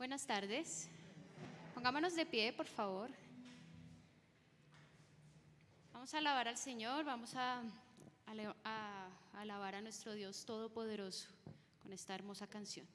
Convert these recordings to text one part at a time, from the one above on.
Buenas tardes. Pongámonos de pie, por favor. Vamos a alabar al Señor, vamos a alabar a nuestro Dios Todopoderoso con esta hermosa canción.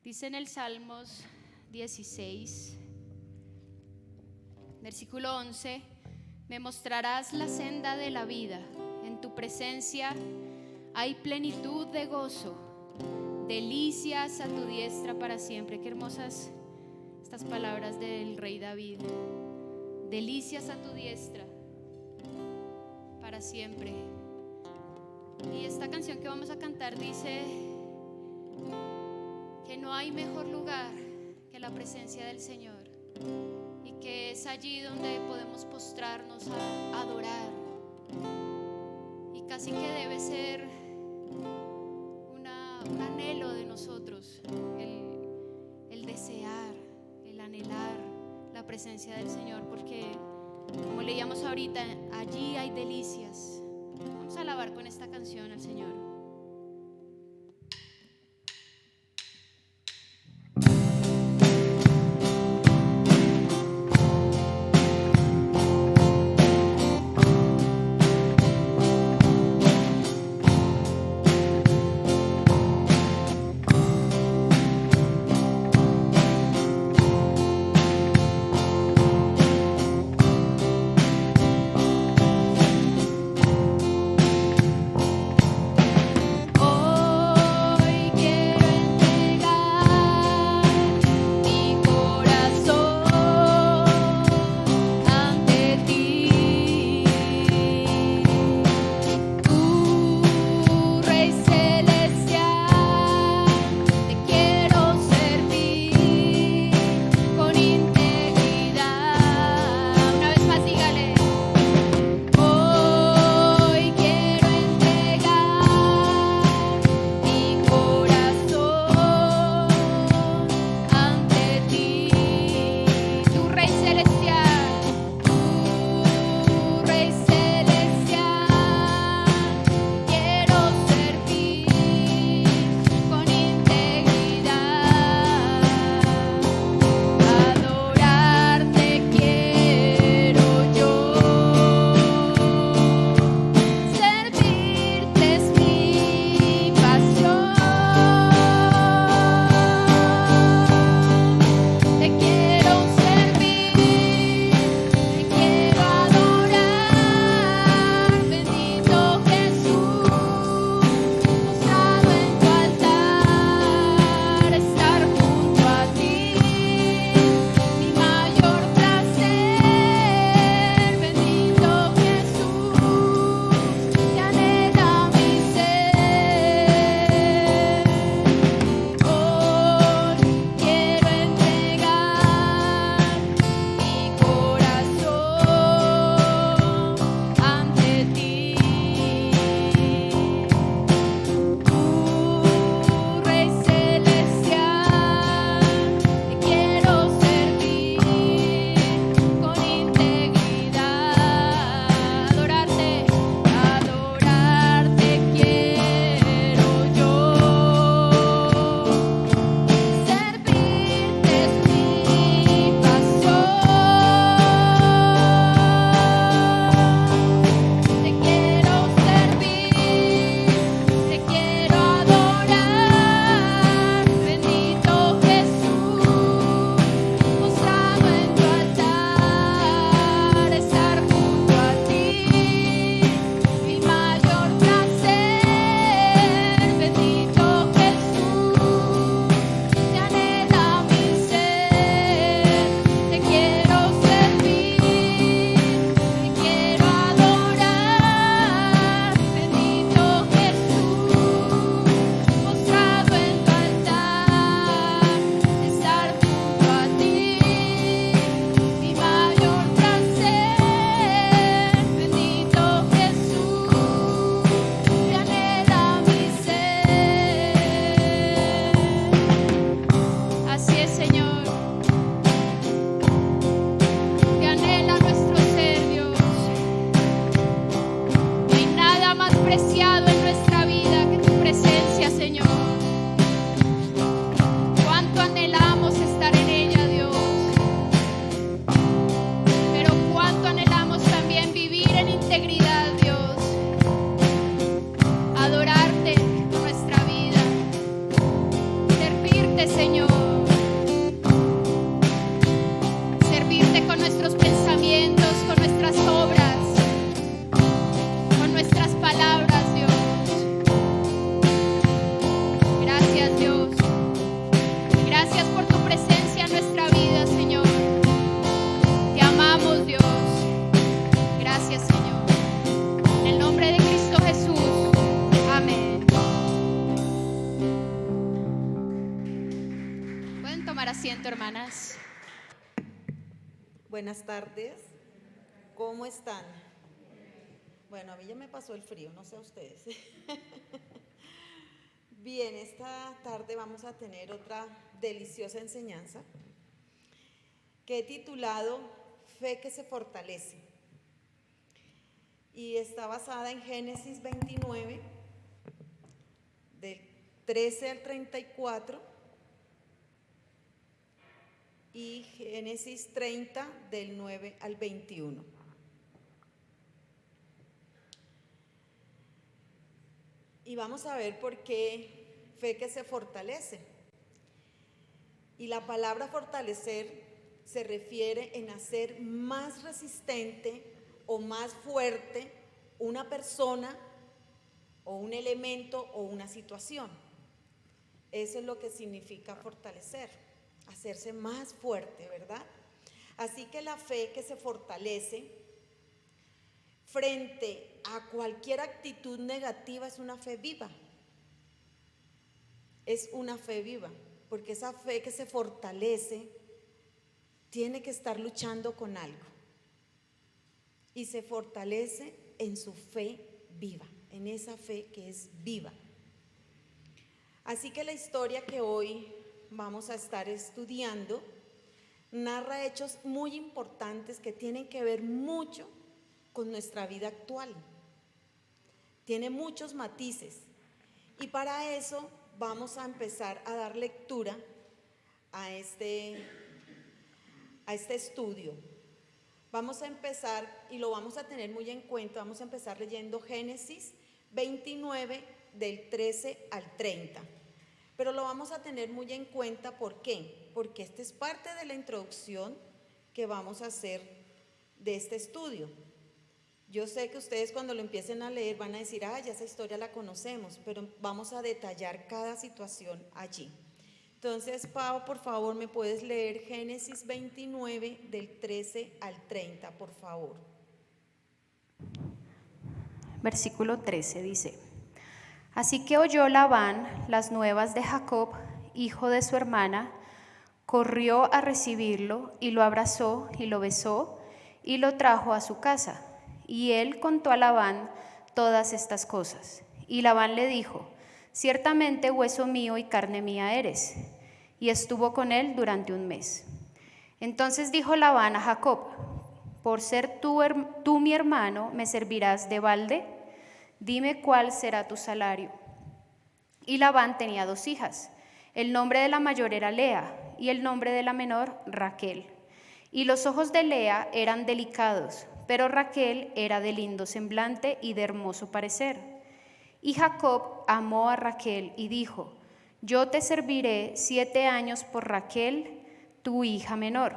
Dice en el Salmos 16, versículo 11: me mostrarás la senda de la vida, en tu presencia hay plenitud de gozo, delicias a tu diestra para siempre. Qué hermosas estas palabras del rey David. Delicias a tu diestra para siempre. Y esta canción que vamos a cantar dice que no hay mejor lugar que la presencia del Señor, y que es allí donde podemos postrarnos a adorar, y casi que debe ser un anhelo de nosotros, el desear, el anhelar la presencia del Señor, porque como leíamos ahorita, allí hay delicias. Vamos a alabar con esta canción al Señor. Hermanas. Buenas tardes, ¿cómo están? Bueno, a mí ya me pasó el frío, no sé a ustedes. Bien, esta tarde vamos a tener otra deliciosa enseñanza que he titulado Fe que se fortalece, y está basada en Génesis 29, del 13 al 34, y Génesis 30, del 9 al 21. Y vamos a ver por qué fe que se fortalece. Y la palabra fortalecer se refiere en hacer más resistente o más fuerte una persona o un elemento o una situación. Eso es lo que significa fortalecer, hacerse más fuerte, ¿verdad? Así que la fe que se fortalece frente a cualquier actitud negativa es una fe viva. Es una fe viva, porque esa fe que se fortalece tiene que estar luchando con algo. Y se fortalece en su fe viva, en esa fe que es viva. Así que la historia que hoy vamos a estar estudiando narra hechos muy importantes que tienen que ver mucho con nuestra vida actual. Tiene muchos matices, y para eso vamos a empezar a dar lectura a este estudio. Vamos a empezar, y lo vamos a tener muy en cuenta, vamos a empezar leyendo Génesis 29 del 13 al 30. Pero lo vamos a tener muy en cuenta, ¿por qué? Porque esta es parte de la introducción que vamos a hacer de este estudio. Yo sé que ustedes cuando lo empiecen a leer van a decir, ya esa historia la conocemos, pero vamos a detallar cada situación allí. Entonces, Pau, por favor, ¿me puedes leer Génesis 29 del 13 al 30, por favor? Versículo 13 dice: Así que oyó Labán las nuevas de Jacob, hijo de su hermana, corrió a recibirlo y lo abrazó y lo besó y lo trajo a su casa. Y él contó a Labán todas estas cosas. Y Labán le dijo: Ciertamente hueso mío y carne mía eres. Y estuvo con él durante un mes. Entonces dijo Labán a Jacob: Por ser tú mi hermano, ¿me servirás de balde? Dime cuál será tu salario. Y Labán tenía 2 hijas. El nombre de la mayor era Lea, y el nombre de la menor Raquel. Y los ojos de Lea eran delicados, pero Raquel era de lindo semblante y de hermoso parecer. Y Jacob amó a Raquel y dijo: Yo te serviré 7 años por Raquel, tu hija menor.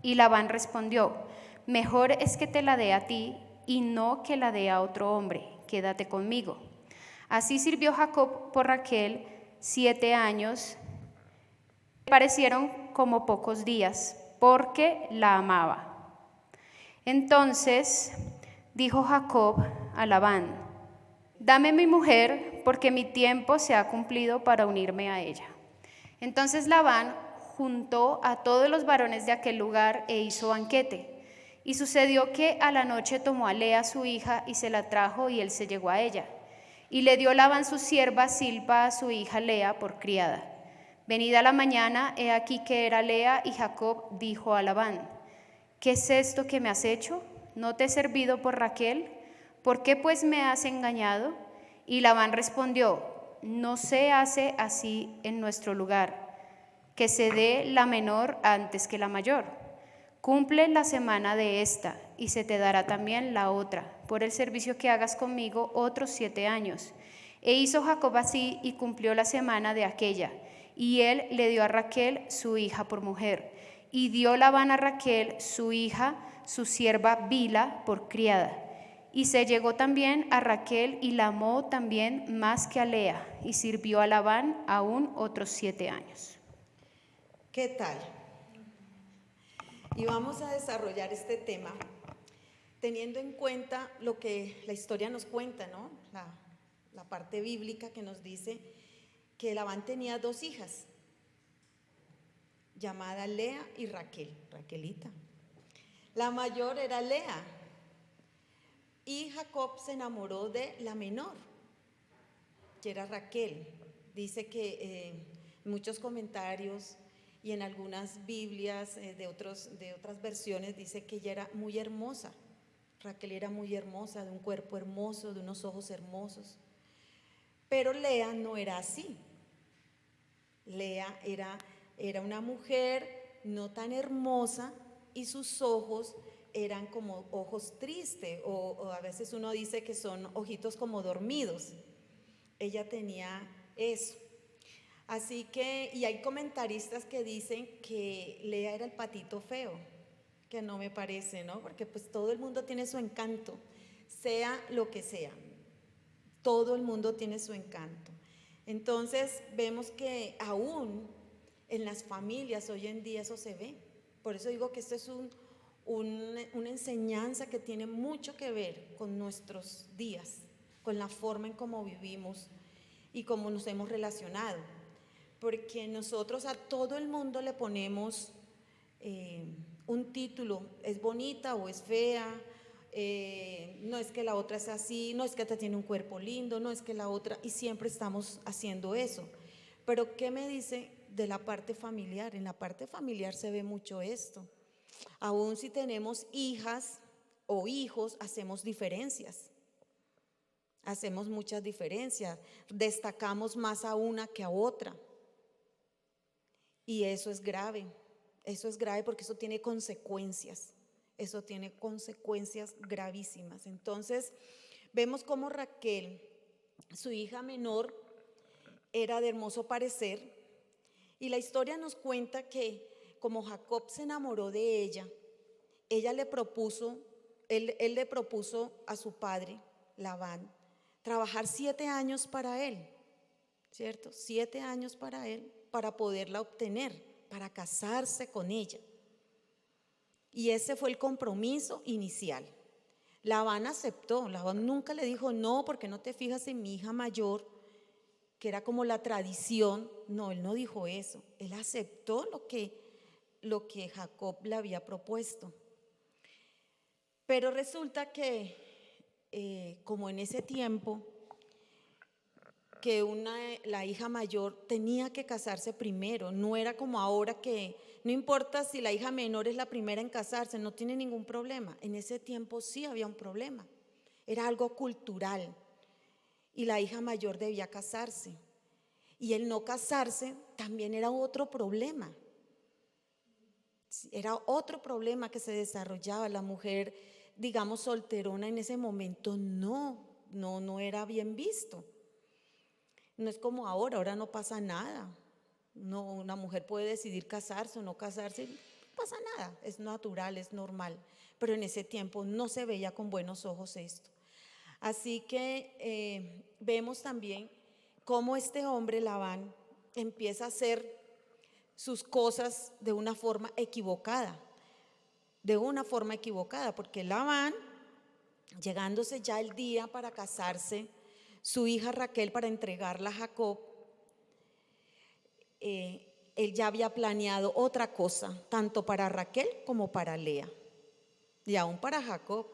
Y Labán respondió: Mejor es que te la dé a ti y no que la dé a otro hombre. Quédate conmigo. Así sirvió Jacob por Raquel 7 años. Le parecieron como pocos días, porque la amaba. Entonces dijo Jacob a Labán: Dame mi mujer, porque mi tiempo se ha cumplido para unirme a ella. Entonces Labán juntó a todos los varones de aquel lugar e hizo banquete. Y sucedió que a la noche tomó a Lea su hija y se la trajo, y él se llegó a ella. Y le dio Labán su sierva Silpa a su hija Lea por criada. Venida la mañana, he aquí que era Lea, y Jacob dijo a Labán: ¿Qué es esto que me has hecho? ¿No te he servido por Raquel? ¿Por qué pues me has engañado? Y Labán respondió: No se hace así en nuestro lugar, que se dé la menor antes que la mayor. Cumple la semana de esta, y se te dará también la otra, por el servicio que hagas conmigo otros 7 años. E hizo Jacob así, y cumplió la semana de aquella, y él le dio a Raquel su hija por mujer. Y dio Labán a Raquel su hija, su sierva Bila, por criada. Y se llegó también a Raquel y la amó también más que a Lea, y sirvió a Labán aún otros 7 años. ¿Qué tal? Y vamos a desarrollar este tema teniendo en cuenta lo que la historia nos cuenta, ¿no? La parte bíblica que nos dice que Labán tenía 2 hijas, llamadas Lea y Raquel, Raquelita. La mayor era Lea, y Jacob se enamoró de la menor, que era Raquel. Dice que muchos comentarios y en algunas Biblias de otras versiones dice que ella era muy hermosa. Raquel era muy hermosa, de un cuerpo hermoso, de unos ojos hermosos. Pero Lea no era así. Lea era una mujer no tan hermosa y sus ojos eran como ojos tristes o a veces uno dice que son ojitos como dormidos. Ella tenía eso. Así que, y hay comentaristas que dicen que Lea era el patito feo, que no me parece, ¿no? Porque pues todo el mundo tiene su encanto, sea lo que sea, todo el mundo tiene su encanto. Entonces vemos que aún en las familias hoy en día eso se ve. Por eso digo que esto es una enseñanza que tiene mucho que ver con nuestros días, con la forma en cómo vivimos y cómo nos hemos relacionado. Porque nosotros a todo el mundo le ponemos un título, es bonita o es fea, no es que la otra es así, no es que esta tiene un cuerpo lindo, no es que la otra, y siempre estamos haciendo eso. Pero ¿qué me dice de la parte familiar? En la parte familiar se ve mucho esto. Aún si tenemos hijas o hijos, hacemos diferencias. Hacemos muchas diferencias, destacamos más a una que a otra. Y eso es grave porque eso tiene consecuencias. Eso tiene consecuencias gravísimas. Entonces, vemos cómo Raquel, su hija menor, era de hermoso parecer. Y la historia nos cuenta que como Jacob se enamoró de ella, él le propuso a su padre, Labán, trabajar 7 años para él, ¿cierto? 7 años para él, para poderla obtener, para casarse con ella. Y ese fue el compromiso inicial. Labán aceptó, Labán nunca le dijo no, porque no te fijas en mi hija mayor, que era como la tradición. No, él no dijo eso, él aceptó lo que Jacob le había propuesto. Pero resulta que como en ese tiempo que la hija mayor tenía que casarse primero, no era como ahora que no importa si la hija menor es la primera en casarse, no tiene ningún problema. En ese tiempo sí había un problema, era algo cultural y la hija mayor debía casarse. Y el no casarse también era otro problema. Era otro problema que se desarrollaba. La mujer, digamos, solterona en ese momento no era bien visto. No es como ahora no pasa nada. No, una mujer puede decidir casarse o no casarse, no pasa nada, es natural, es normal. Pero en ese tiempo no se veía con buenos ojos esto. Así que vemos también cómo este hombre, Labán, empieza a hacer sus cosas de una forma equivocada. Porque Labán, llegándose ya el día para casarse, su hija Raquel para entregarla a Jacob, él ya había planeado otra cosa, tanto para Raquel como para Lea, y aún para Jacob,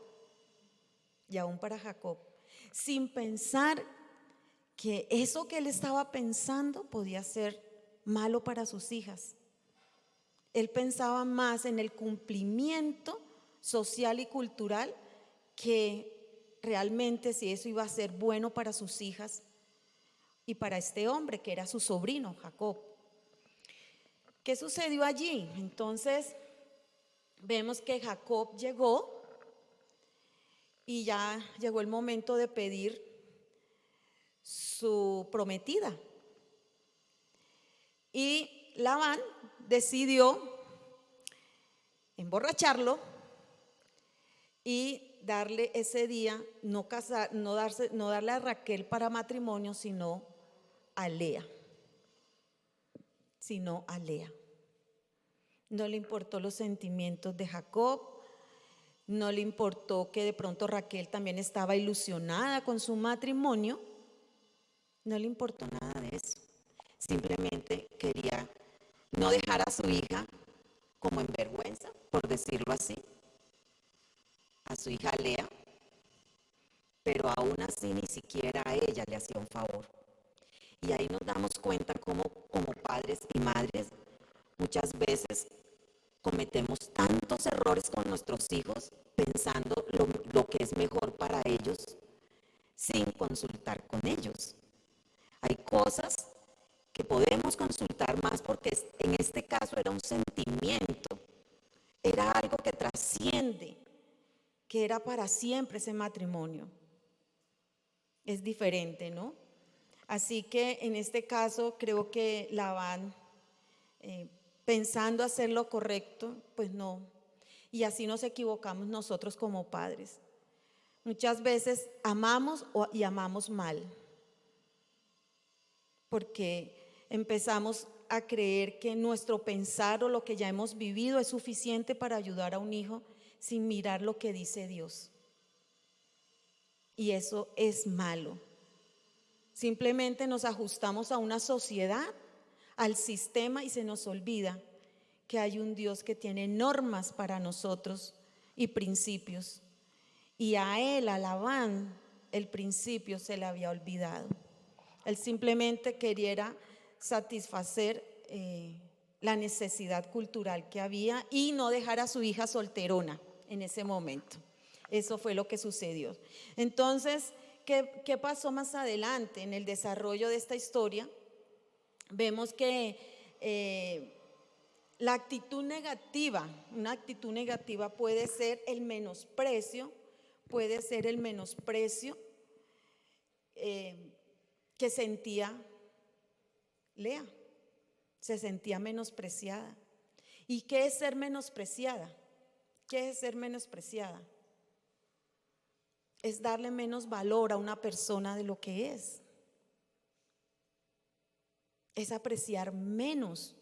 sin pensar que eso que él estaba pensando podía ser malo para sus hijas. Él pensaba más en el cumplimiento social y cultural que realmente si eso iba a ser bueno para sus hijas y para este hombre que era su sobrino, Jacob. ¿Qué sucedió allí? Entonces vemos que Jacob llegó y ya llegó el momento de pedir su prometida. Y Labán decidió emborracharlo y darle ese día, no darle a Raquel para matrimonio, sino a Lea. No le importó los sentimientos de Jacob, no le importó que de pronto Raquel también estaba ilusionada con su matrimonio, no le importó nada de eso. Simplemente quería no dejar a su hija como en vergüenza, por decirlo así, a su hija Lea, pero aún así ni siquiera a ella le hacía un favor. Y ahí nos damos cuenta cómo como padres y madres muchas veces cometemos tantos errores con nuestros hijos pensando lo que es mejor para ellos sin consultar con ellos. Hay cosas que podemos consultar más porque en este caso era un sentimiento, era algo que trasciende, que era para siempre ese matrimonio. Es diferente, ¿no? Así que en este caso creo que Labán, pensando hacer lo correcto, pues no. Y así nos equivocamos nosotros como padres. Muchas veces amamos y amamos mal, porque empezamos a creer que nuestro pensar o lo que ya hemos vivido es suficiente para ayudar a un hijo sin mirar lo que dice Dios. Y eso es malo. Simplemente nos ajustamos a una sociedad, al sistema, y se nos olvida que hay un Dios que tiene normas para nosotros y principios. Y a él, a Labán, el principio se le había olvidado. Él simplemente quería satisfacer la necesidad cultural que había y no dejar a su hija solterona en ese momento. Eso fue lo que sucedió. Entonces, ¿qué pasó más adelante en el desarrollo de esta historia? Vemos que la actitud negativa, una actitud negativa puede ser el menosprecio, que sentía Lea. Se sentía menospreciada. ¿Y qué es ser menospreciada? ¿Qué es ser menospreciada? Es darle menos valor a una persona de lo que es. Es apreciar menos.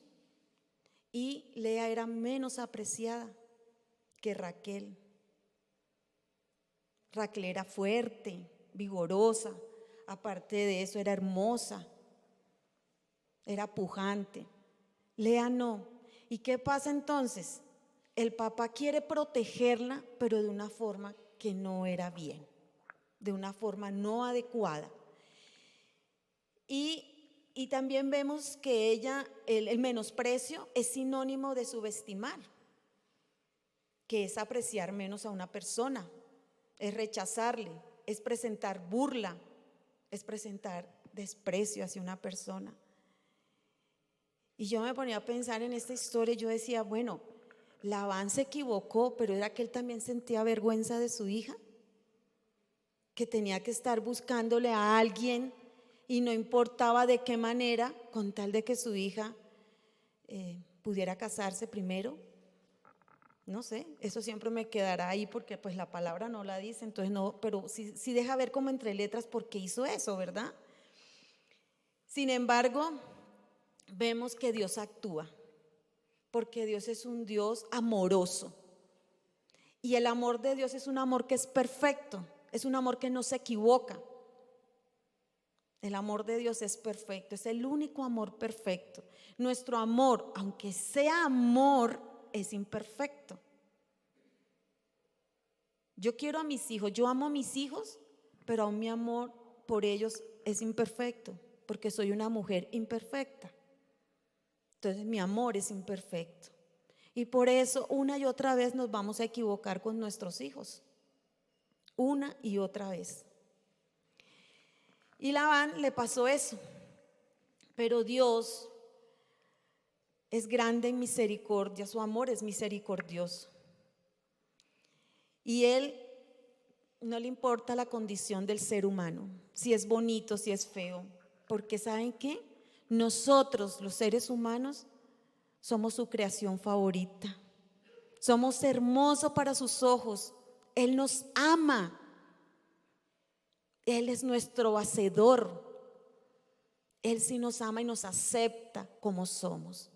Y Lea era menos apreciada que Raquel. Raquel era fuerte, vigorosa, aparte de eso era hermosa, era pujante. Lea no. ¿Y qué pasa entonces? El papá quiere protegerla, pero de una forma que no era bien, de una forma no adecuada. Y también vemos que ella, el menosprecio es sinónimo de subestimar, que es apreciar menos a una persona, es rechazarle, es presentar burla, es presentar desprecio hacia una persona. Y yo me ponía a pensar en esta historia y yo decía, bueno, Labán se equivocó, pero era que él también sentía vergüenza de su hija, que tenía que estar buscándole a alguien y no importaba de qué manera, con tal de que su hija pudiera casarse primero. No sé, eso siempre me quedará ahí porque pues la palabra no la dice, entonces no, pero sí deja ver como entre letras por qué hizo eso, ¿verdad? Sin embargo, vemos que Dios actúa, porque Dios es un Dios amoroso. Y el amor de Dios es un amor que es perfecto, es un amor que no se equivoca. El amor de Dios es perfecto, es el único amor perfecto. Nuestro amor, aunque sea amor, es imperfecto. Yo quiero a mis hijos, yo amo a mis hijos, pero aún mi amor por ellos es imperfecto, porque soy una mujer imperfecta. Entonces mi amor es imperfecto. Y por eso una y otra vez nos vamos a equivocar con nuestros hijos. Una y otra vez. Y Labán le pasó eso. Pero Dios es grande en misericordia, su amor es misericordioso. Y Él no le importa la condición del ser humano, si es bonito, si es feo, porque ¿saben qué? Nosotros, los seres humanos, somos su creación favorita. Somos hermosos para sus ojos. Él nos ama. Él es nuestro hacedor. Él sí nos ama y nos acepta como somos.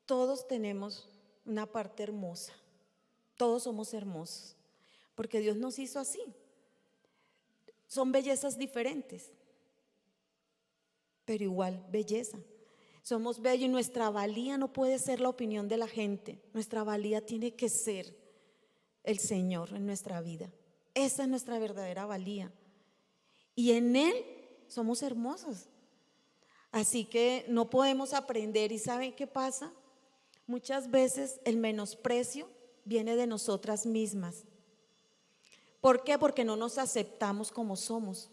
Todos tenemos una parte hermosa. Todos somos hermosos, porque Dios nos hizo así. Son bellezas diferentes, pero igual belleza. Somos bellos y nuestra valía no puede ser la opinión de la gente. Nuestra valía tiene que ser el Señor en nuestra vida. Esa es nuestra verdadera valía. Y en Él somos hermosos. Así que no podemos aprender. ¿Y saben qué pasa? Muchas veces el menosprecio viene de nosotras mismas. ¿Por qué? Porque no nos aceptamos como somos.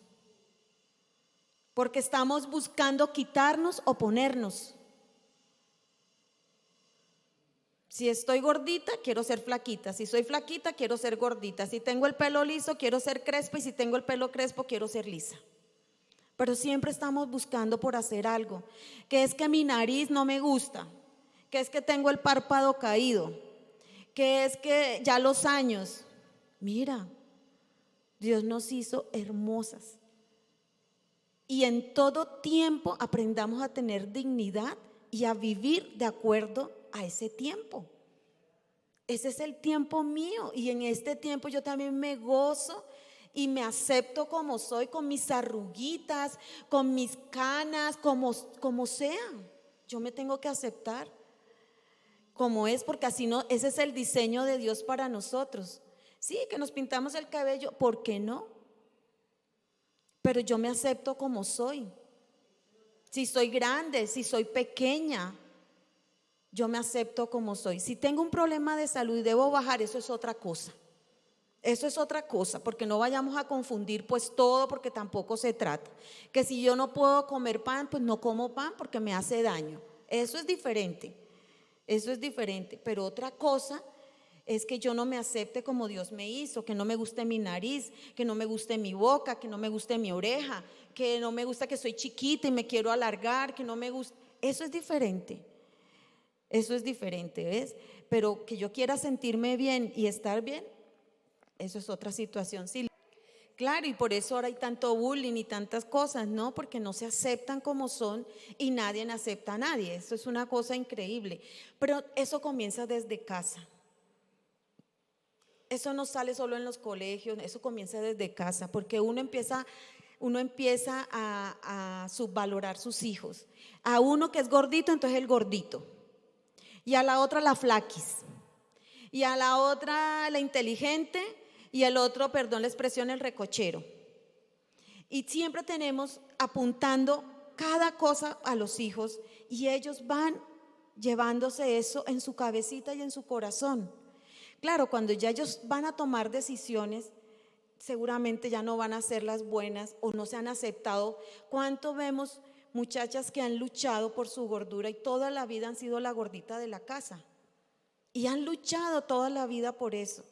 Porque estamos buscando quitarnos o ponernos. Si estoy gordita, quiero ser flaquita. Si soy flaquita, quiero ser gordita. Si tengo el pelo liso, quiero ser crespa. Y si tengo el pelo crespo, quiero ser lisa. Pero siempre estamos buscando por hacer algo. Que es que mi nariz no me gusta. Que es que tengo el párpado caído. Que es que ya los años. Mira, Dios nos hizo hermosas. Y en todo tiempo aprendamos a tener dignidad y a vivir de acuerdo a ese tiempo. Ese es el tiempo mío, y en este tiempo yo también me gozo y me acepto como soy, con mis arruguitas, con mis canas, como sean. Yo me tengo que aceptar como es, porque así no, ese es el diseño de Dios para nosotros. Sí, que nos pintamos el cabello, ¿por qué no? Pero yo me acepto como soy. Si soy grande, si soy pequeña, yo me acepto como soy. Si tengo un problema de salud y debo bajar, eso es otra cosa. Eso es otra cosa, porque no vayamos a confundir pues todo, porque tampoco se trata. Que si yo no puedo comer pan, pues no como pan porque me hace daño. Eso es diferente. Eso es diferente. Pero otra cosa es que yo no me acepte como Dios me hizo, que no me guste mi nariz, que no me guste mi boca, que no me guste mi oreja, que no me gusta que soy chiquita y me quiero alargar, que no me gusta. Eso es diferente. Eso es diferente, ¿ves? Pero que yo quiera sentirme bien y estar bien, eso es otra situación. Sí, claro, y por eso ahora hay tanto bullying y tantas cosas, ¿no? Porque no se aceptan como son y nadie acepta a nadie. Eso es una cosa increíble. Pero eso comienza desde casa. Eso no sale solo en los colegios, eso comienza desde casa, porque uno empieza a subvalorar sus hijos. A uno que es gordito, entonces el gordito. Y a la otra la flaquis. Y a la otra la inteligente. Y al otro, perdón la expresión, el recochero. Y siempre tenemos apuntando cada cosa a los hijos, y ellos van llevándose eso en su cabecita y en su corazón. Claro, cuando ya ellos van a tomar decisiones, seguramente ya no van a ser las buenas o no se han aceptado. ¿Cuánto vemos muchachas que han luchado por su gordura y toda la vida han sido la gordita de la casa? Y han luchado toda la vida por eso.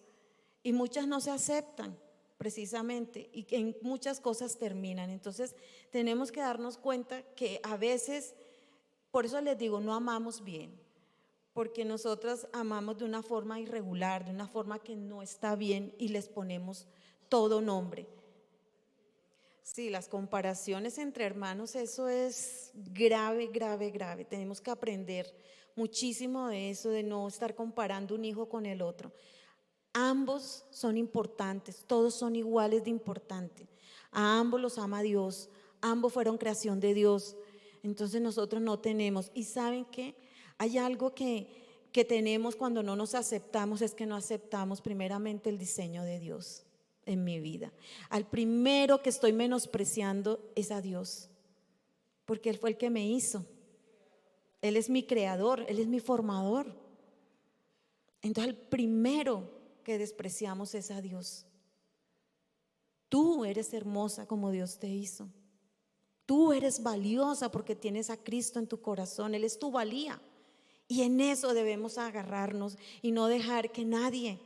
Y muchas no se aceptan precisamente, y en muchas cosas terminan. Entonces tenemos que darnos cuenta que a veces, por eso les digo, no amamos bien, porque nosotros amamos de una forma irregular, de una forma que no está bien, y les ponemos todo nombre. Sí, las comparaciones entre hermanos, eso es grave, grave, grave. Tenemos que aprender muchísimo de eso, de no estar comparando un hijo con el otro. Ambos son importantes, todos son iguales de importantes. A ambos los ama Dios, ambos fueron creación de Dios. Entonces nosotros no tenemos. ¿Y saben qué? Hay algo que tenemos cuando no nos aceptamos, es que no aceptamos primeramente el diseño de Dios en mi vida. Al primero que estoy menospreciando es a Dios, porque Él fue el que me hizo. Él es mi creador, Él es mi formador. Entonces el primero que despreciamos es a Dios. Tú eres hermosa como Dios te hizo. Tú eres valiosa porque tienes a Cristo en tu corazón. Él es tu valía. Y en eso debemos agarrarnos y no dejar que nadie,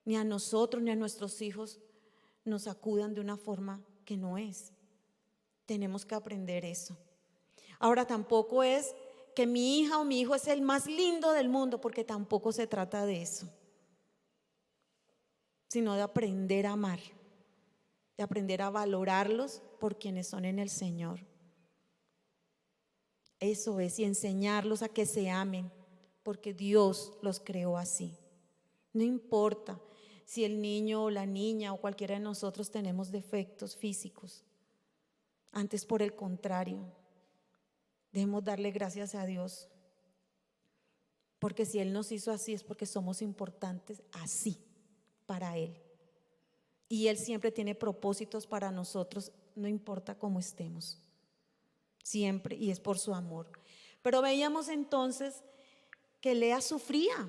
ni a nosotros ni a nuestros hijos, nos acudan de una forma que no es. Tenemos que aprender eso. Ahora, tampoco es que mi hija o mi hijo es el más lindo del mundo, porque tampoco se trata de eso, sino de aprender a amar, de aprender a valorarlos por quienes son en el Señor. Eso es, y enseñarlos a que se amen, porque Dios los creó así. No importa si el niño o la niña o cualquiera de nosotros tenemos defectos físicos. Antes, por el contrario, debemos darle gracias a Dios, porque si Él nos hizo así es porque somos importantes así para Él. Y Él siempre tiene propósitos para nosotros, no importa cómo estemos. siempre, y es por su amor. Pero veíamos entonces que Lea sufría.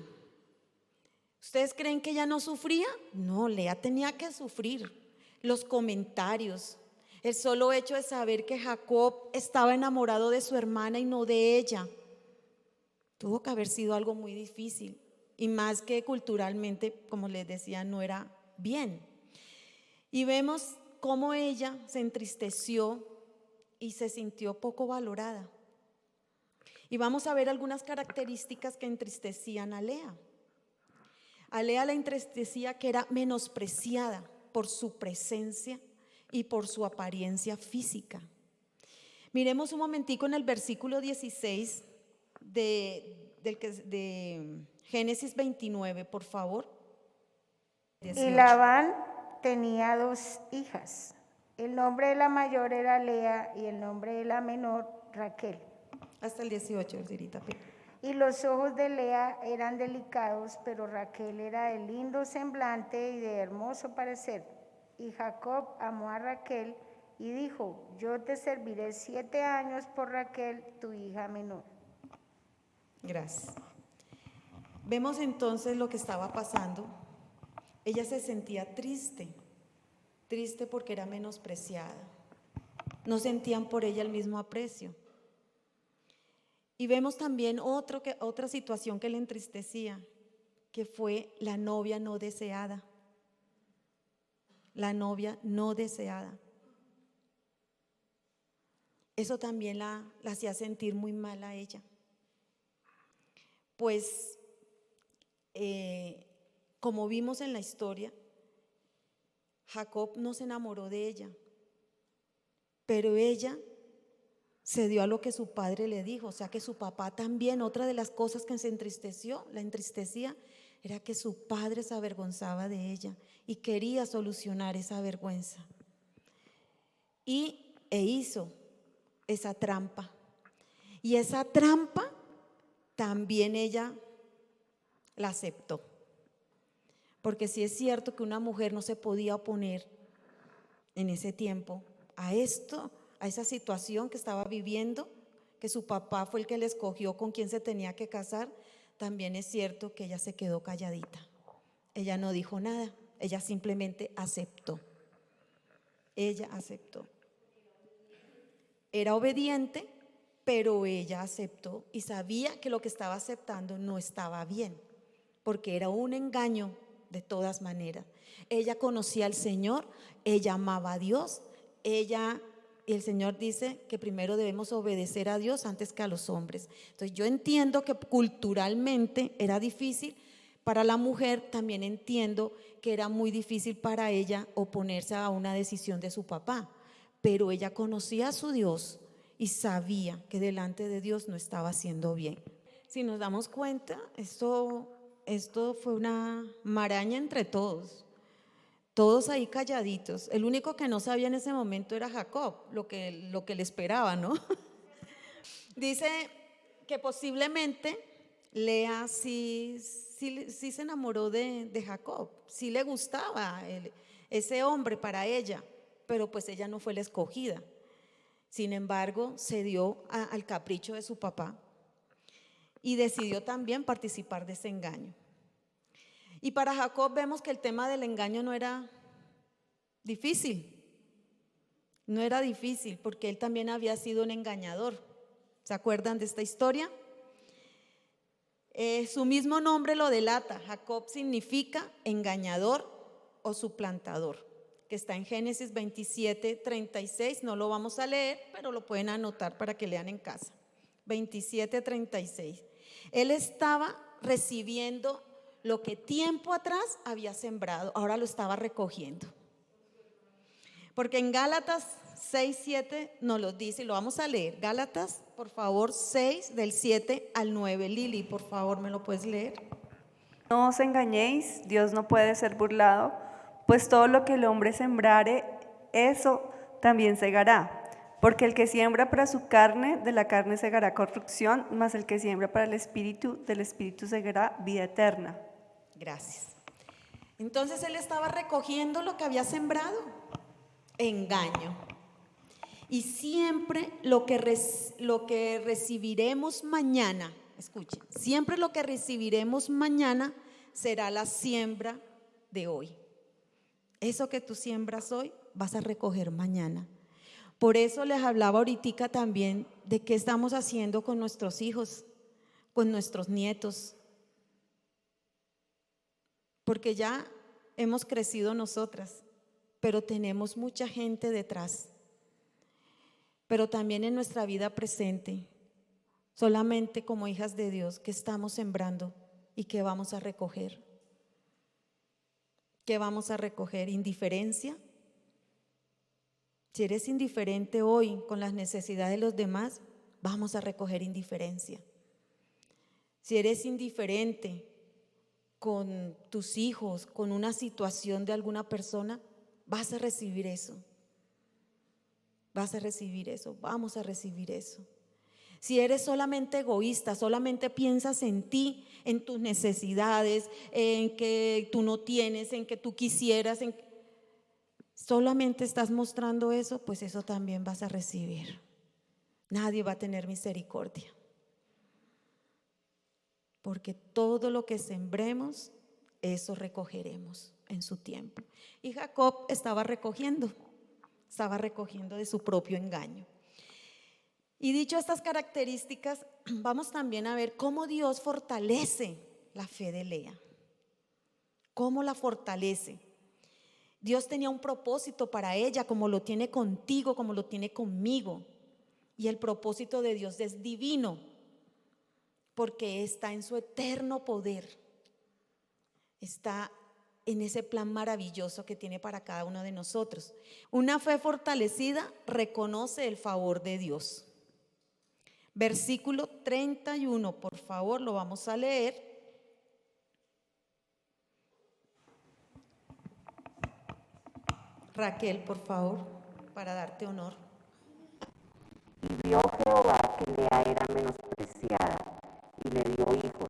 ¿Ustedes creen que ella no sufría? No, Lea tenía que sufrir. Los comentarios, el solo hecho de saber que Jacob estaba enamorado de su hermana y no de ella, tuvo que haber sido algo muy difícil. Y más que culturalmente, como les decía, no era bien. Y vemos cómo ella se entristeció y se sintió poco valorada. Y vamos a ver algunas características que entristecían a Lea. A Lea la entristecía que era menospreciada por su presencia y por su apariencia física. Miremos un momentico en el versículo 16 de Génesis 29, por favor. 18. Y Labán tenía 2 hijas. El nombre de la mayor era Lea y el nombre de la menor Raquel. Hasta el 18, Elcirita. Y los ojos de Lea eran delicados, pero Raquel era de lindo semblante y de hermoso parecer. Y Jacob amó a Raquel y dijo: yo te serviré 7 años por Raquel, tu hija menor. Gracias. Vemos entonces lo que estaba pasando. Ella se sentía triste porque era menospreciada. No sentían por ella el mismo aprecio. Y vemos también otra situación que le entristecía, que fue la novia no deseada. La novia no deseada. Eso también la hacía sentir muy mal a ella. Pues, como vimos en la historia, Jacob no se enamoró de ella, pero ella se dio a lo que su padre le dijo. O sea que su papá también, otra de las cosas que la entristecía, era que su padre se avergonzaba de ella y quería solucionar esa vergüenza. E hizo esa trampa. Y esa trampa también ella la aceptó. Porque sí es cierto que una mujer no se podía oponer en ese tiempo a esa situación que estaba viviendo, que su papá fue el que le escogió con quién se tenía que casar. También es cierto que ella se quedó calladita. Ella no dijo nada, ella simplemente aceptó. Ella aceptó. Era obediente, pero ella aceptó y sabía que lo que estaba aceptando no estaba bien, porque era un engaño de todas maneras. Ella conocía al Señor, ella amaba a Dios, y el Señor dice que primero debemos obedecer a Dios antes que a los hombres. Entonces yo entiendo que culturalmente era difícil para la mujer, también entiendo que era muy difícil para ella oponerse a una decisión de su papá, pero ella conocía a su Dios y sabía que delante de Dios no estaba haciendo bien. Si nos damos cuenta, esto fue una maraña entre todos ahí calladitos. El único que no sabía en ese momento era Jacob, lo que le esperaba, ¿no? Dice que posiblemente Lea sí se enamoró de Jacob, sí le gustaba ese hombre para ella, pero pues ella no fue la escogida. Sin embargo, se dio al capricho de su papá y decidió también participar de ese engaño. Y para Jacob vemos que el tema del engaño no era difícil, porque él también había sido un engañador. ¿Se acuerdan de esta historia? Su mismo nombre lo delata. Jacob significa engañador o suplantador, que está en Génesis 27, 36. No lo vamos a leer, pero lo pueden anotar para que lean en casa. 27, 36. Él estaba recibiendo lo que tiempo atrás había sembrado, ahora lo estaba recogiendo. Porque en Gálatas 6, 7 nos lo dice y lo vamos a leer. Gálatas, por favor, 6 del 7 al 9. Lili, por favor, ¿me lo puedes leer? No os engañéis, Dios no puede ser burlado, pues todo lo que el hombre sembrare, eso también segará. Porque el que siembra para su carne, de la carne segará corrupción, mas el que siembra para el espíritu, del espíritu segará vida eterna. Gracias. Entonces él estaba recogiendo lo que había sembrado, engaño. Y siempre lo que recibiremos mañana, escuchen, siempre lo que recibiremos mañana será la siembra de hoy. Eso que tú siembras hoy, vas a recoger mañana. Por eso les hablaba ahorita también de qué estamos haciendo con nuestros hijos, con nuestros nietos. Porque ya hemos crecido nosotras, pero tenemos mucha gente detrás. Pero también en nuestra vida presente, solamente como hijas de Dios, ¿qué estamos sembrando y qué vamos a recoger? ¿Qué vamos a recoger? ¿Indiferencia? Si eres indiferente hoy con las necesidades de los demás, vamos a recoger indiferencia. Si eres indiferente con tus hijos, con una situación de alguna persona, vas a recibir eso. Vas a recibir eso, vamos a recibir eso. Si eres solamente egoísta, solamente piensas en ti, en tus necesidades, en que tú no tienes, en que tú quisieras, solamente estás mostrando eso, pues eso también vas a recibir. Nadie va a tener misericordia. Porque todo lo que sembremos, eso recogeremos en su tiempo. Y Jacob estaba recogiendo de su propio engaño. Y dicho estas características, vamos también a ver cómo Dios fortalece la fe de Lea. ¿Cómo la fortalece? Dios tenía un propósito para ella, como lo tiene contigo, como lo tiene conmigo. Y el propósito de Dios es divino, porque está en su eterno poder. Está en ese plan maravilloso que tiene para cada uno de nosotros. Una fe fortalecida reconoce el favor de Dios. Versículo 31, por favor, lo vamos a leer. Raquel, por favor, para darte honor. Y vio Jehová que Lea era menospreciada y le dio hijos,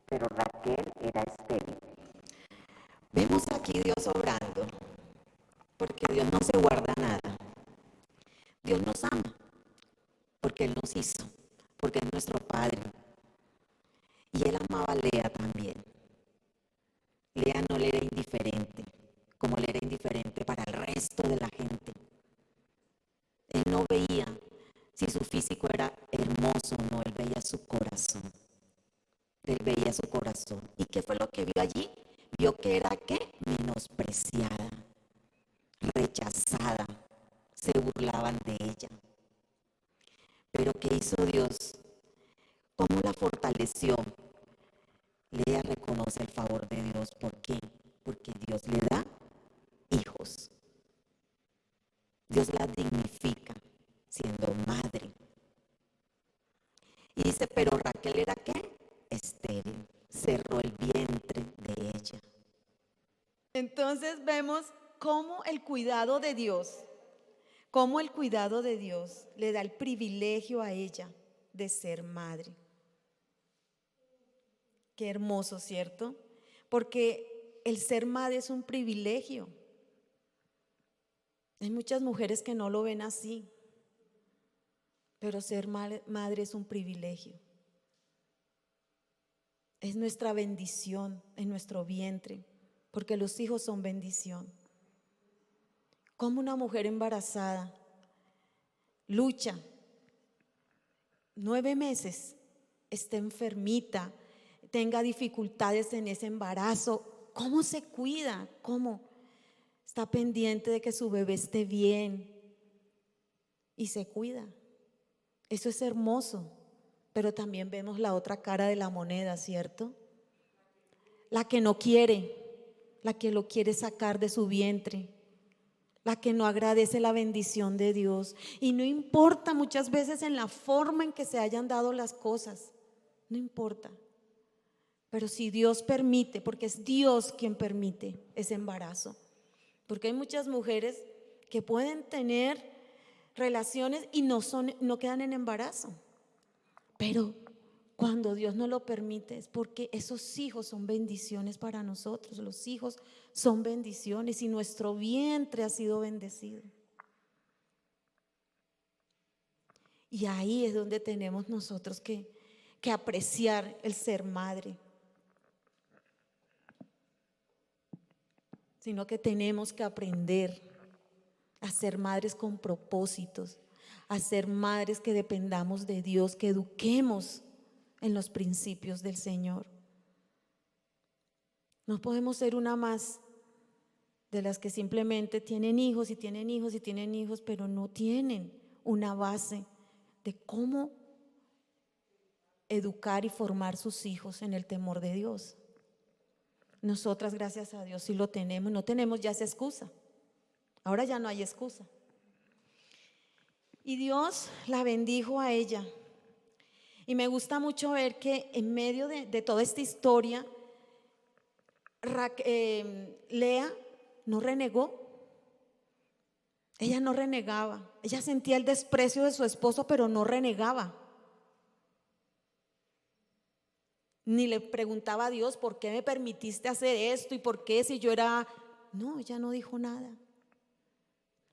pero Raquel era estéril. Vemos aquí Dios obrando, porque Dios no se guarda nada. Dios nos ama, porque Él nos hizo, porque es nuestro Padre. Y Él amaba a Lea también. Lea no le era indiferente, como le era indiferente para el resto de la gente. Él no veía si su físico era hermoso o no, Él veía su corazón. Él veía su corazón. ¿Y qué fue lo que vio allí? Vio que era, ¿qué? Menospreciada, rechazada, se burlaban de ella. Pero ¿qué hizo Dios? ¿Cómo la fortaleció? Lea reconoce el favor de Dios. ¿Por qué? Porque Dios le da hijos. Dios la dignifica siendo madre. Y dice, pero Raquel era ¿qué? Estéril. Cerró el vientre de ella. Entonces vemos cómo el cuidado de Dios le da el privilegio a ella de ser madre. Qué hermoso, ¿cierto? Porque el ser madre es un privilegio. Hay muchas mujeres que no lo ven así, pero ser madre es un privilegio. Es nuestra bendición en nuestro vientre, porque los hijos son bendición. Como una mujer embarazada lucha 9 meses, esté enfermita, tenga dificultades en ese embarazo, ¿cómo se cuida? ¿Cómo está pendiente de que su bebé esté bien y se cuida? Eso es hermoso, pero también vemos la otra cara de la moneda, ¿cierto? La que no quiere, la que lo quiere sacar de su vientre, la que no agradece la bendición de Dios. Y no importa muchas veces en la forma en que se hayan dado las cosas, no importa. Pero si Dios permite, porque es Dios quien permite ese embarazo. Porque hay muchas mujeres que pueden tener relaciones y no quedan en embarazo. Pero cuando Dios no lo permite es porque esos hijos son bendiciones para nosotros. Los hijos son bendiciones y nuestro vientre ha sido bendecido. Y ahí es donde tenemos nosotros que apreciar el ser madre. Sino que tenemos que aprender a ser madres con propósitos, a ser madres que dependamos de Dios, que eduquemos en los principios del Señor. No podemos ser una más de las que simplemente tienen hijos y tienen hijos y tienen hijos, pero no tienen una base de cómo educar y formar sus hijos en el temor de Dios. Nosotras, gracias a Dios, sí lo tenemos, no tenemos ya esa excusa. Ahora ya no hay excusa. Y Dios la bendijo a ella. Y me gusta mucho ver que en medio de toda esta historia, Lea no renegó. Ella no renegaba. Ella sentía el desprecio de su esposo, pero no renegaba. Ni le preguntaba a Dios, ¿por qué me permitiste hacer esto? ¿Y por qué si yo era...? No, ella no dijo nada.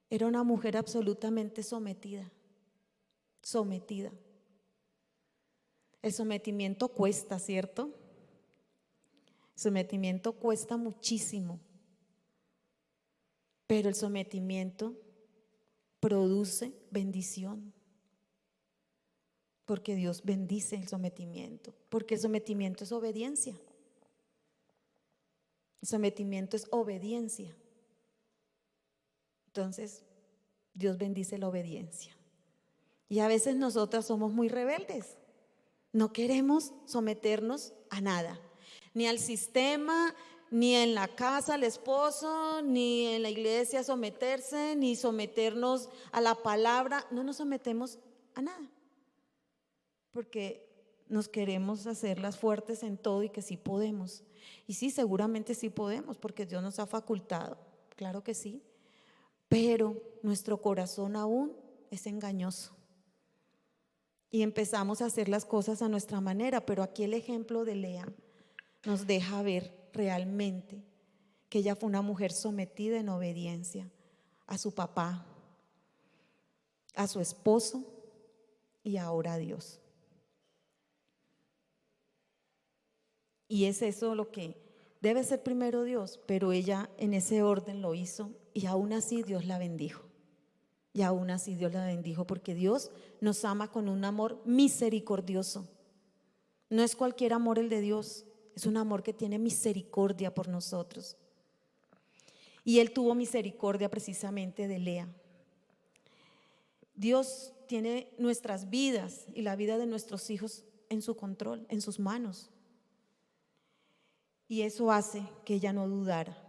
Era una mujer absolutamente sometida. Sometida. El sometimiento cuesta, ¿cierto? El sometimiento cuesta muchísimo. Pero el sometimiento produce bendición. Porque Dios bendice el sometimiento. Porque el sometimiento es obediencia. El sometimiento es obediencia. Entonces, Dios bendice la obediencia. Y a veces nosotras somos muy rebeldes. No queremos someternos a nada. Ni al sistema, ni en la casa al esposo, ni en la iglesia someterse, ni someternos a la palabra. No nos sometemos a nada. Porque nos queremos hacerlas fuertes en todo y que sí podemos. Y sí, seguramente sí podemos, porque Dios nos ha facultado. Claro que sí. Pero nuestro corazón aún es engañoso. Y empezamos a hacer las cosas a nuestra manera. Pero aquí el ejemplo de Lea nos deja ver realmente que ella fue una mujer sometida en obediencia a su papá, a su esposo y ahora a Dios. Y es eso lo que debe ser primero Dios, pero ella en ese orden lo hizo y aún así Dios la bendijo. Y aún así Dios la bendijo porque Dios nos ama con un amor misericordioso. No es cualquier amor el de Dios, es un amor que tiene misericordia por nosotros. Y Él tuvo misericordia precisamente de Lea. Dios tiene nuestras vidas y la vida de nuestros hijos en su control, en sus manos. Y eso hace que ella no dudara.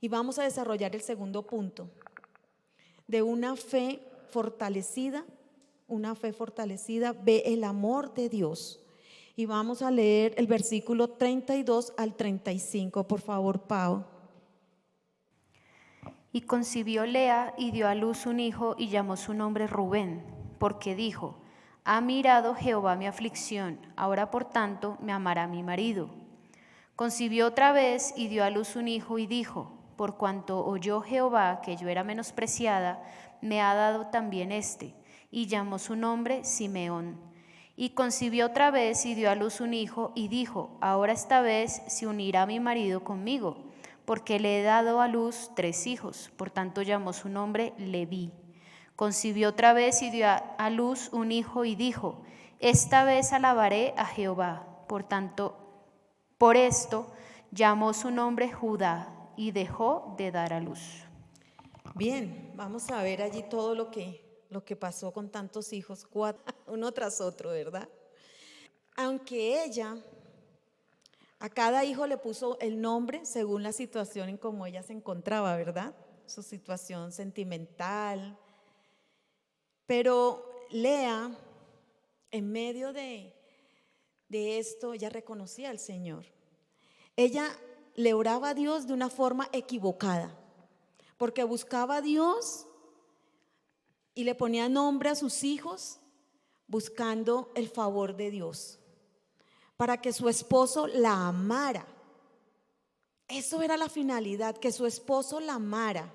Y vamos a desarrollar el segundo punto de una fe fortalecida ve el amor de Dios. Y vamos a leer el versículo 32 al 35, por favor, Pau. Y concibió Lea y dio a luz un hijo y llamó su nombre Rubén, porque dijo: ha mirado Jehová mi aflicción, ahora por tanto me amará mi marido. Concibió otra vez y dio a luz un hijo y dijo: por cuanto oyó Jehová que yo era menospreciada, me ha dado también este, y llamó su nombre Simeón. Y concibió otra vez y dio a luz un hijo y dijo: ahora esta vez se unirá mi marido conmigo, porque le he dado a luz 3 hijos, por tanto llamó su nombre Leví. Concibió otra vez y dio a luz un hijo y dijo: esta vez alabaré a Jehová, por esto llamó su nombre Judá y dejó de dar a luz. Bien, vamos a ver allí todo lo que pasó con tantos hijos, 4, uno tras otro, ¿verdad? Aunque ella a cada hijo le puso el nombre según la situación en cómo ella se encontraba, ¿verdad? Su situación sentimental. Pero Lea, en medio de esto, ella reconocía al Señor. Ella le oraba a Dios de una forma equivocada, porque buscaba a Dios y le ponía nombre a sus hijos buscando el favor de Dios, para que su esposo la amara. Eso era la finalidad, que su esposo la amara.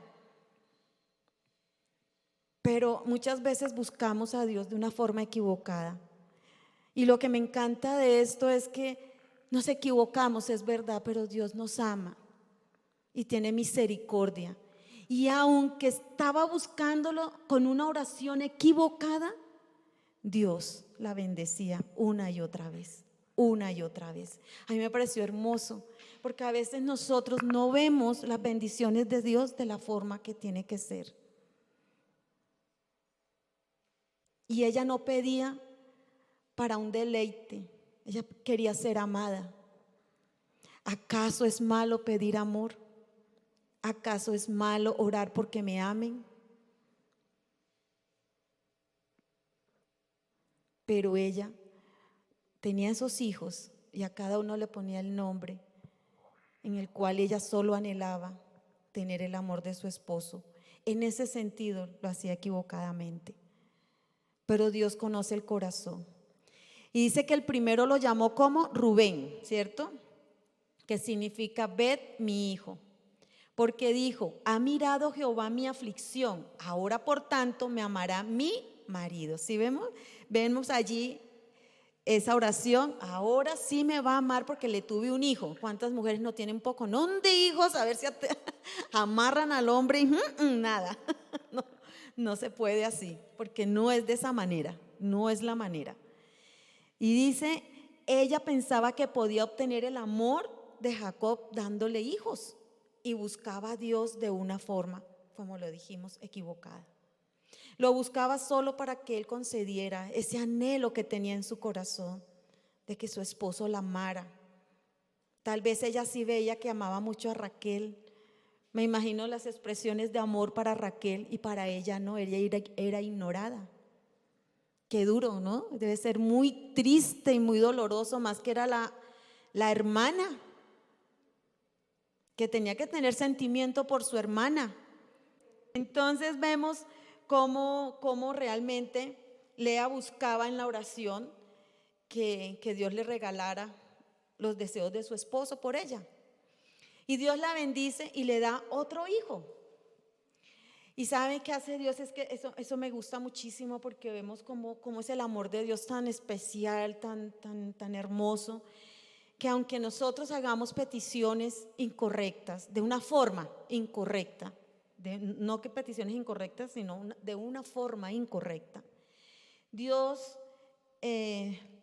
pero muchas veces buscamos a Dios de una forma equivocada. Y lo que me encanta de esto es que nos equivocamos, es verdad, pero Dios nos ama y tiene misericordia. Y aunque estaba buscándolo con una oración equivocada, Dios la bendecía una y otra vez, una y otra vez. A mí me pareció hermoso, porque a veces nosotros no vemos las bendiciones de Dios de la forma que tiene que ser. Y ella no pedía para un deleite, ella quería ser amada. ¿Acaso es malo pedir amor? ¿Acaso es malo orar porque me amen? Pero ella tenía esos hijos y a cada uno le ponía el nombre en el cual ella solo anhelaba tener el amor de su esposo. En ese sentido lo hacía equivocadamente. Pero Dios conoce el corazón. Y dice que el primero lo llamó como Rubén, ¿cierto? Que significa ved mi hijo. Porque dijo, ha mirado Jehová mi aflicción, ahora por tanto me amará mi marido. ¿Sí vemos? Vemos allí esa oración, ahora sí me va a amar porque le tuve un hijo. ¿Cuántas mujeres no tienen poco? No de hijos, a ver si amarran al hombre y nada. No se puede así, porque no es de esa manera, no es la manera. Y dice, ella pensaba que podía obtener el amor de Jacob dándole hijos y buscaba a Dios de una forma, como lo dijimos, equivocada. Lo buscaba solo para que él concediera ese anhelo que tenía en su corazón de que su esposo la amara. Tal vez ella sí veía que amaba mucho a Raquel. Me imagino las expresiones de amor para Raquel y para ella no, ella era ignorada. Qué duro, ¿no? Debe ser muy triste y muy doloroso, más que era la hermana, que tenía que tener sentimiento por su hermana. Entonces vemos cómo realmente Lea buscaba en la oración que Dios le regalara los deseos de su esposo por ella. Y Dios la bendice y le da otro hijo. Y ¿sabe qué hace Dios? Es que eso me gusta muchísimo, porque vemos cómo es el amor de Dios tan especial, tan hermoso, que aunque nosotros hagamos peticiones incorrectas, de una forma incorrecta, no que peticiones incorrectas, sino de una forma incorrecta, Dios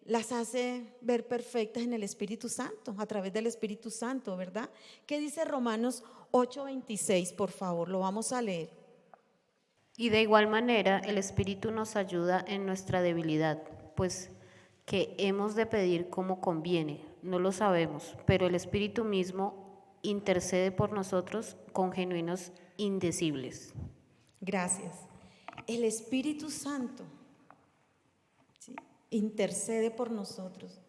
las hace ver perfectas en el Espíritu Santo, a través del Espíritu Santo, ¿verdad? ¿Qué dice Romanos 8:26? Por favor, lo vamos a leer. Y de igual manera el Espíritu nos ayuda en nuestra debilidad, pues que hemos de pedir como conviene, no lo sabemos, pero el Espíritu mismo intercede por nosotros con genuinos indecibles. Gracias. El Espíritu Santo, ¿sí?, intercede por nosotros.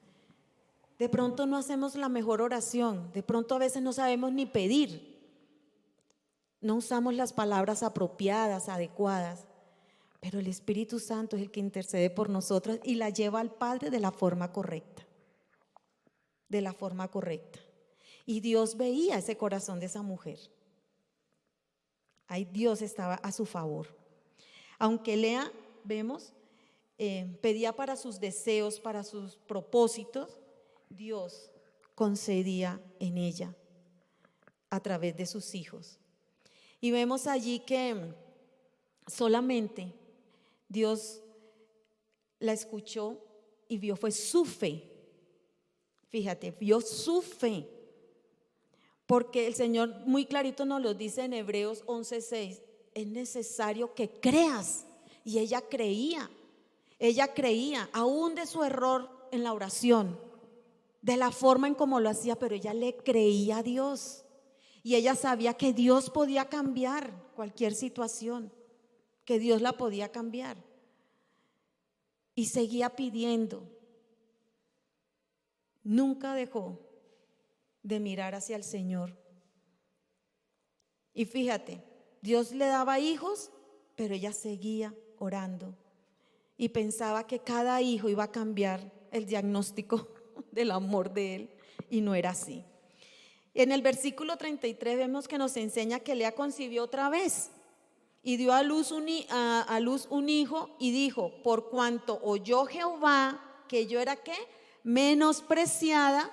De pronto no hacemos la mejor oración, de pronto a veces no sabemos ni pedir, no usamos las palabras apropiadas, adecuadas, pero el Espíritu Santo es el que intercede por nosotros y la lleva al Padre de la forma correcta, de la forma correcta. Y Dios veía ese corazón de esa mujer. Ahí Dios estaba a su favor. Aunque Lea, vemos, pedía para sus deseos, para sus propósitos, Dios concedía en ella a través de sus hijos. Y vemos allí que solamente Dios la escuchó y vio, fue su fe. Fíjate, vio su fe. Porque el Señor muy clarito nos lo dice en Hebreos 11:6, es necesario que creas. Y ella creía aún de su error en la oración, de la forma en cómo lo hacía, pero ella le creía a Dios. Y ella sabía que Dios podía cambiar cualquier situación, que Dios la podía cambiar. Y seguía pidiendo. Nunca dejó de mirar hacia el Señor. Y fíjate, Dios le daba hijos, pero ella seguía orando. Y pensaba que cada hijo iba a cambiar el diagnóstico del amor de él. Y no era así. En el versículo 33 vemos que nos enseña que Lea concibió otra vez. y dio a luz a luz un hijo y dijo, por cuanto oyó Jehová que yo era ¿qué? Menospreciada,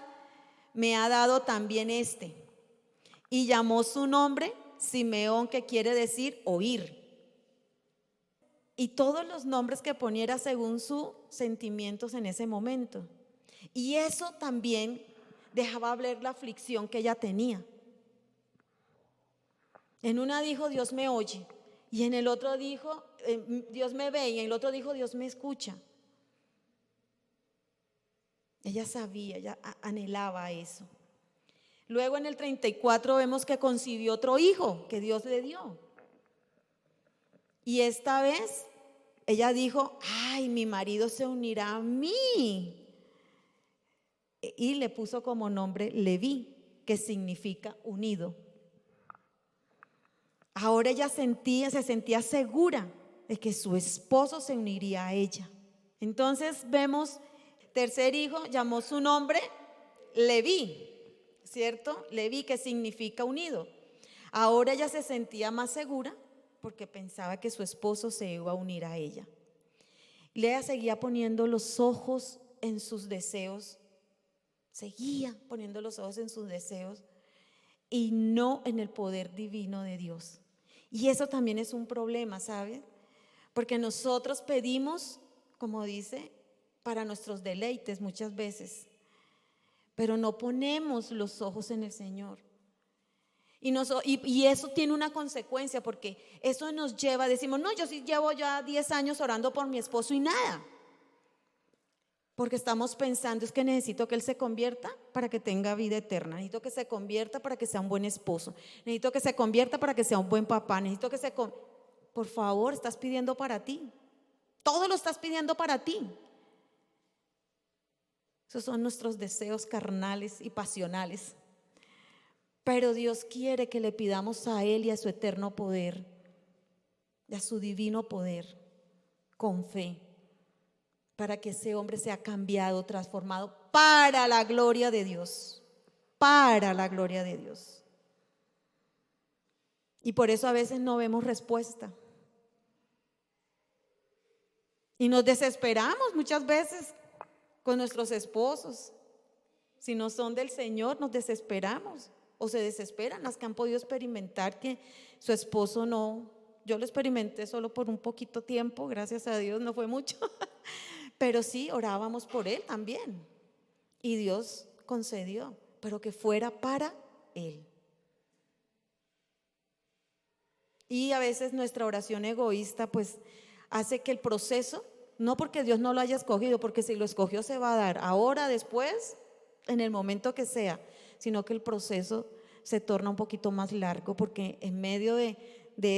me ha dado también este. Y llamó su nombre Simeón, que quiere decir oír. Y todos los nombres que poniera según sus sentimientos en ese momento. Y eso también dejaba ver la aflicción que ella tenía. En una dijo, Dios me oye. Y en el otro dijo, Dios me ve. Y en el otro dijo, Dios me escucha. Ella sabía, ella anhelaba eso. Luego en el 34 vemos que concibió otro hijo que Dios le dio. Y esta vez ella dijo, ay, mi marido se unirá a mí. Y le puso como nombre Leví, que significa unido. Ahora ella se sentía segura de que su esposo se uniría a ella. Entonces vemos, tercer hijo, llamó su nombre Leví, ¿cierto? Leví, que significa unido. Ahora ella se sentía más segura porque pensaba que su esposo se iba a unir a ella. Lea seguía poniendo los ojos en sus deseos, seguía poniendo los ojos en sus deseos y no en el poder divino de Dios. Y eso también es un problema, ¿sabes? Porque nosotros pedimos, como dice, para nuestros deleites muchas veces, pero no ponemos los ojos en el Señor. Y eso tiene una consecuencia, porque eso nos lleva, decimos, no, yo sí llevo ya 10 años orando por mi esposo y nada. Porque estamos pensando, es que necesito que él se convierta para que tenga vida eterna. Necesito que se convierta para que sea un buen esposo. Necesito que se convierta para que sea un buen papá. Necesito que Por favor, estás pidiendo para ti. Todo lo estás pidiendo para ti. Esos son nuestros deseos carnales y pasionales. Pero Dios quiere que le pidamos a Él y a su eterno poder, y a su divino poder, con fe, para que ese hombre sea cambiado, transformado para la gloria de Dios, para la gloria de Dios. Y por eso a veces no vemos respuesta. Y nos desesperamos muchas veces con nuestros esposos. Si no son del Señor, nos desesperamos. O se desesperan las que han podido experimentar que su esposo no. Yo lo experimenté solo por un poquito tiempo, gracias a Dios, no fue mucho. Pero sí, orábamos por él también. Y Dios concedió, pero que fuera para él. Y a veces nuestra oración egoísta pues hace que el proceso, no porque Dios no lo haya escogido, porque si lo escogió se va a dar ahora, después, en el momento que sea, sino que el proceso se torna un poquito más largo, porque en medio de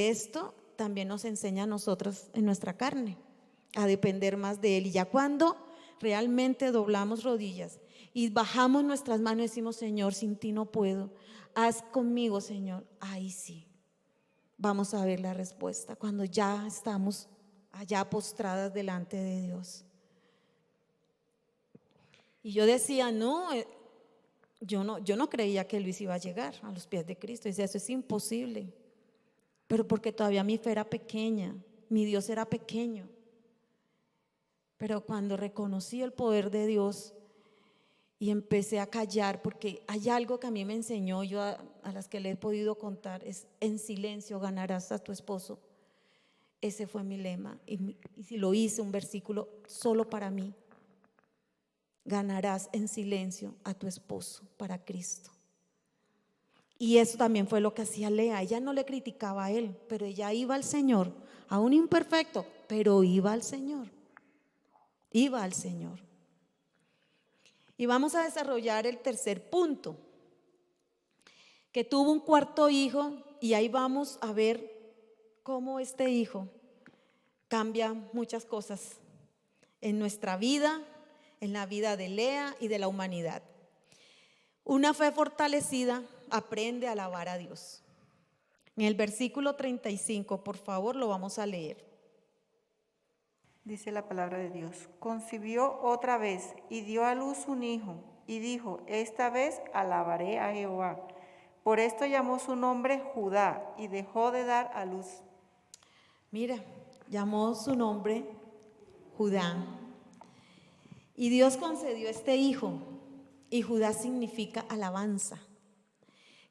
esto también nos enseña a nosotros en nuestra carne a depender más de Él. Y ya cuando realmente doblamos rodillas y bajamos nuestras manos y decimos, Señor, sin ti no puedo, haz conmigo, Señor, ahí sí vamos a ver la respuesta, cuando ya estamos allá postradas delante de Dios. Y yo decía, no, yo no creía que Luis iba a llegar a los pies de Cristo. Decía, eso es imposible. Pero porque todavía mi fe era pequeña, mi Dios era pequeño. Pero cuando reconocí el poder de Dios y empecé a callar, porque hay algo que a mí me enseñó, yo a las que le he podido contar, es en silencio ganarás a tu esposo. Ese fue mi lema. Y si lo hice, un versículo solo para mí. Ganarás en silencio a tu esposo para Cristo. Y eso también fue lo que hacía Lea. Ella no le criticaba a él, pero ella iba al Señor, aún imperfecto, pero iba al Señor. Iba al Señor. Y vamos a desarrollar el tercer punto, que tuvo un cuarto hijo, y ahí vamos a ver cómo este hijo cambia muchas cosas en nuestra vida, en la vida de Lea y de la humanidad. Una fe fortalecida aprende a alabar a Dios. En el versículo 35, por favor, lo vamos a leer. Dice la palabra de Dios, concibió otra vez y dio a luz un hijo y dijo, esta vez alabaré a Jehová. Por esto llamó su nombre Judá y dejó de dar a luz. Mira, llamó su nombre Judá. Y Dios concedió este hijo. Y Judá significa alabanza.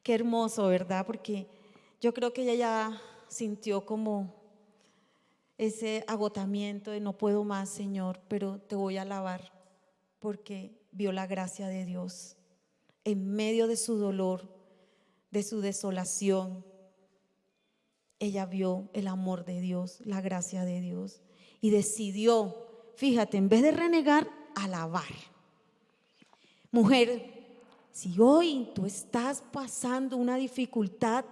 Qué hermoso, ¿verdad? Porque yo creo que ella ya sintió como ese agotamiento de no puedo más, Señor, pero te voy a alabar porque vio la gracia de Dios. En medio de su dolor, de su desolación, ella vio el amor de Dios, la gracia de Dios y decidió, fíjate, en vez de renegar, alabar. Mujer, si hoy tú estás pasando una dificultad,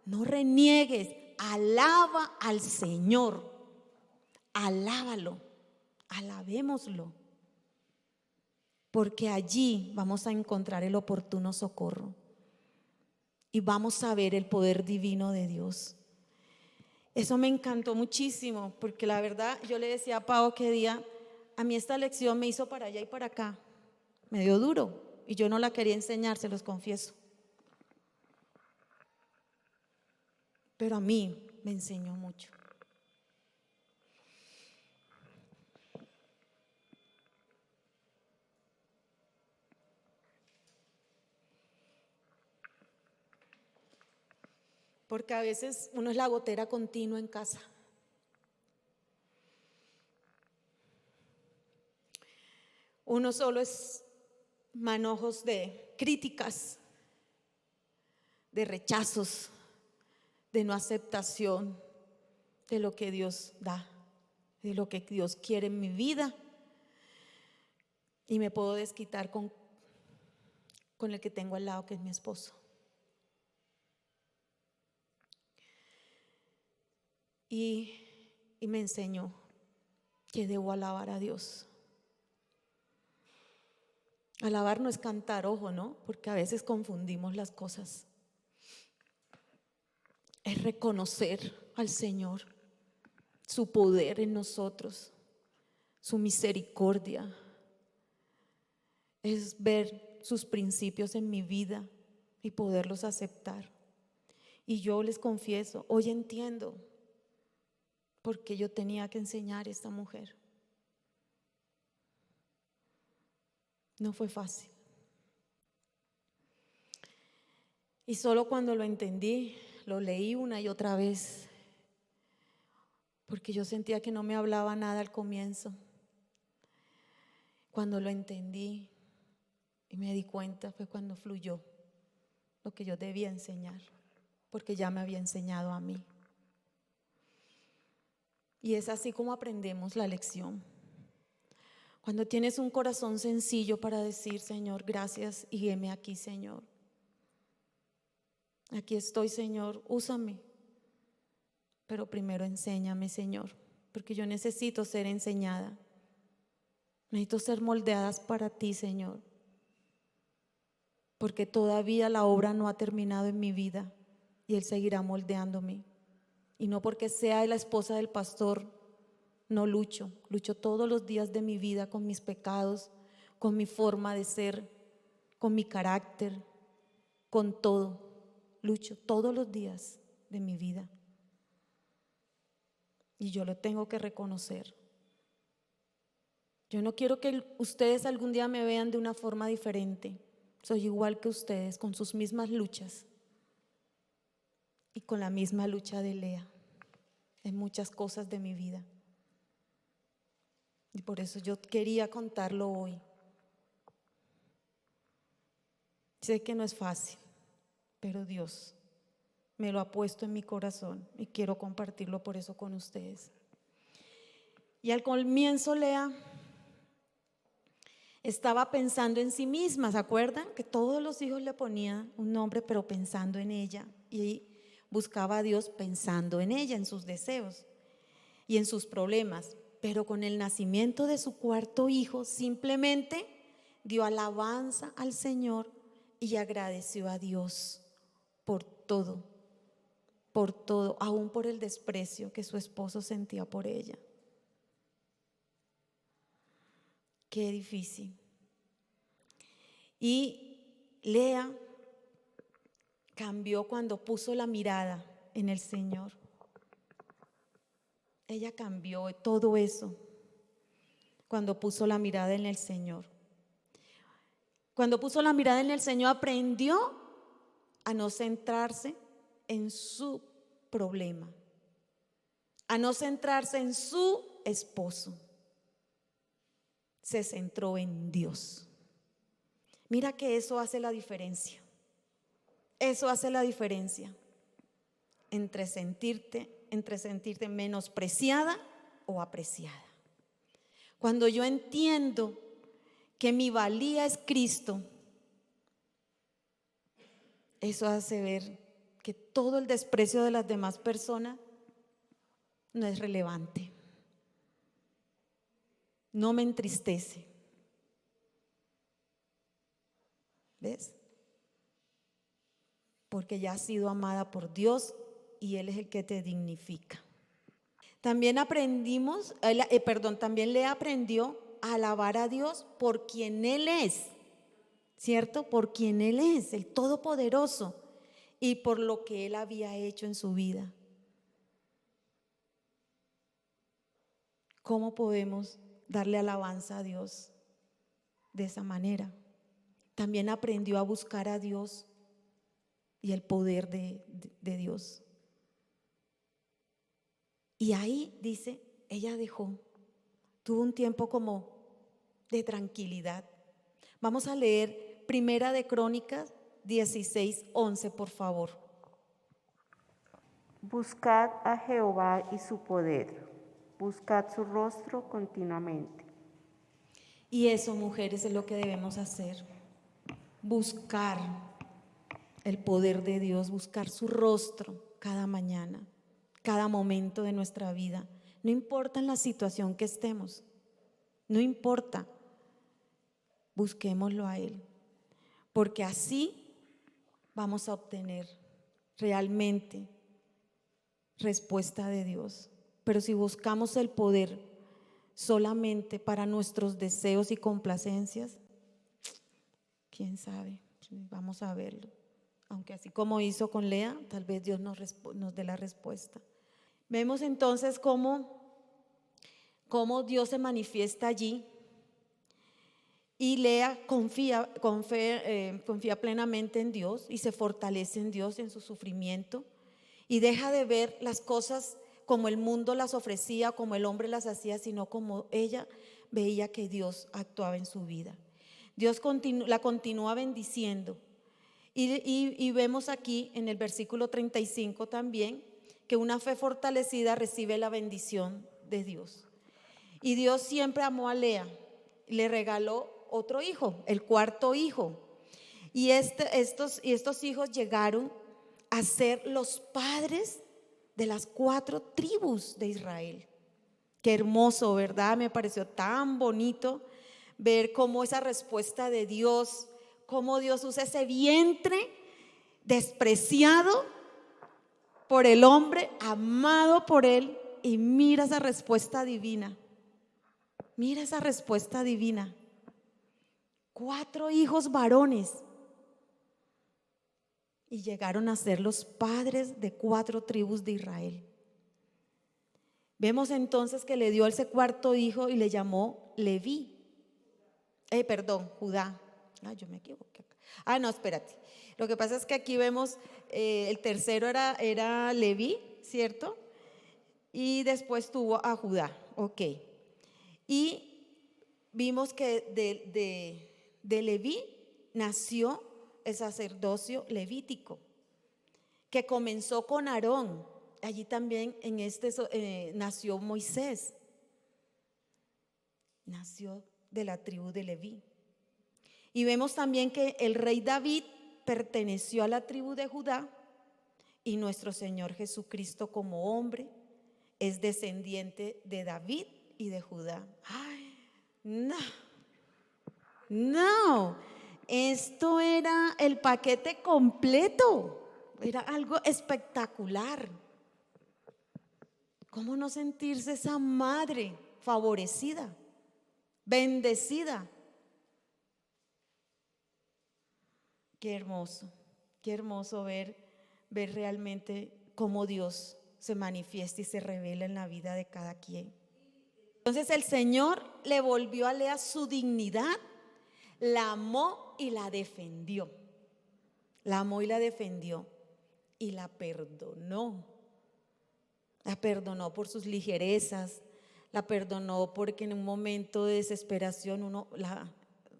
no reniegues, alaba al Señor, alábalo, alabémoslo, porque allí vamos a encontrar el oportuno socorro y vamos a ver el poder divino de Dios. Eso me encantó muchísimo, porque la verdad yo le decía a Pau que día, a mí esta lección me hizo para allá y para acá, me dio duro y yo no la quería enseñar, se los confieso. Pero a mí me enseñó mucho. Porque a veces uno es la gotera continua en casa. Uno solo es manojos de críticas, de rechazos, de no aceptación de lo que Dios da, de lo que Dios quiere en mi vida. Y me puedo desquitar con el que tengo al lado, que es mi esposo. Y me enseñó que debo alabar a Dios. Alabar no es cantar, ojo, ¿no? Porque a veces confundimos las cosas. Es reconocer al Señor, su poder en nosotros, su misericordia. Es ver sus principios en mi vida y poderlos aceptar. Y yo les confieso, hoy entiendo por qué yo tenía que enseñar a esta mujer. No fue fácil. Y solo cuando lo entendí, lo leí una y otra vez, porque yo sentía que no me hablaba nada al comienzo. Cuando lo entendí y me di cuenta fue cuando fluyó lo que yo debía enseñar, porque ya me había enseñado a mí. Y es así como aprendemos la lección. Cuando tienes un corazón sencillo para decir, Señor, gracias y heme aquí, Señor. Aquí estoy, Señor, úsame. Pero primero enséñame, Señor, porque yo necesito ser enseñada. Necesito ser moldeadas para ti, Señor. Porque todavía la obra no ha terminado en mi vida y Él seguirá moldeándome. Y no porque sea la esposa del pastor, no lucho todos los días de mi vida con mis pecados, con mi forma de ser, con mi carácter, con todo. Lucho todos los días de mi vida. Y yo lo tengo que reconocer. Yo no quiero que ustedes algún día me vean de una forma diferente. Soy igual que ustedes, con sus mismas luchas y con la misma lucha de Lea en muchas cosas de mi vida. Y por eso yo quería contarlo hoy. Sé que no es fácil, pero Dios me lo ha puesto en mi corazón y quiero compartirlo por eso con ustedes. Y al comienzo Lea estaba pensando en sí misma, ¿se acuerdan? Que todos los hijos le ponían un nombre, pero pensando en ella. Y buscaba a Dios pensando en ella, en sus deseos y en sus problemas. Pero con el nacimiento de su cuarto hijo, simplemente dio alabanza al Señor y agradeció a Dios por todo, aún por el desprecio que su esposo sentía por ella. Qué difícil. Y Lea cambió cuando puso la mirada en el Señor. ella cambió todo eso cuando puso la mirada en el Señor. Cuando puso la mirada en el Señor, aprendió a no centrarse en su problema, a no centrarse en su esposo. Se centró en Dios. Mira que eso hace la diferencia. Eso hace la diferencia entre sentirte menospreciada o apreciada. Cuando yo entiendo que mi valía es Cristo, eso hace ver que todo el desprecio de las demás personas no es relevante. No me entristece. ¿Ves? Porque ya has sido amada por Dios y Él es el que te dignifica. También también le aprendió a alabar a Dios por quien Él es, ¿cierto? Por quien Él es, el Todopoderoso, y por lo que Él había hecho en su vida. ¿Cómo podemos darle alabanza a Dios de esa manera? También aprendió a buscar a Dios y el poder de Dios. Y ahí dice, ella tuvo un tiempo como de tranquilidad. Vamos a leer Primera de Crónicas 16:11, por favor. Buscad a Jehová y su poder, buscad su rostro continuamente. Y eso, mujeres, es lo que debemos hacer. Buscar el poder de Dios, buscar su rostro cada mañana, cada momento de nuestra vida. No importa en la situación que estemos, no importa, busquémoslo a Él, porque así vamos a obtener realmente respuesta de Dios. Pero si buscamos el poder solamente para nuestros deseos y complacencias, quién sabe, vamos a verlo. Aunque así como hizo con Lea, tal vez Dios nos dé la respuesta. Vemos entonces cómo Dios se manifiesta allí, y Lea confía plenamente en Dios y se fortalece en Dios en su sufrimiento, y deja de ver las cosas como el mundo las ofrecía, como el hombre las hacía, sino como ella veía que Dios actuaba en su vida. Dios la continúa bendiciendo. Y vemos aquí en el versículo 35 también que una fe fortalecida recibe la bendición de Dios. Y Dios siempre amó a Lea, le regaló otro hijo, el cuarto hijo. Y estos hijos llegaron a ser los padres de las 4 tribus de Israel. Qué hermoso, ¿verdad? Me pareció tan bonito ver cómo esa respuesta de Dios, cómo Dios usa ese vientre despreciado por el hombre, amado por Él, y mira esa respuesta divina. Mira esa respuesta divina. 4 hijos varones, y llegaron a ser los padres de 4 tribus de Israel. Vemos entonces que le dio ese cuarto hijo y le llamó Judá. Yo me equivoqué. No, espérate. Lo que pasa es que aquí vemos el tercero era Leví, ¿cierto? Y después tuvo a Judá, ok. Y vimos que de Leví nació el sacerdocio levítico, que comenzó con Aarón. Allí también nació Moisés, nació de la tribu de Leví. Y vemos también que el rey David perteneció a la tribu de Judá, y nuestro Señor Jesucristo como hombre es descendiente de David y de Judá. No, esto era el paquete completo, era algo espectacular. ¿Cómo no sentirse esa madre favorecida, bendecida? Qué hermoso ver realmente cómo Dios se manifieste y se revela en la vida de cada quien. Entonces el Señor le volvió a Lea su dignidad, la amó y la defendió. La amó y la defendió y la perdonó. La perdonó por sus ligerezas, la perdonó porque en un momento de desesperación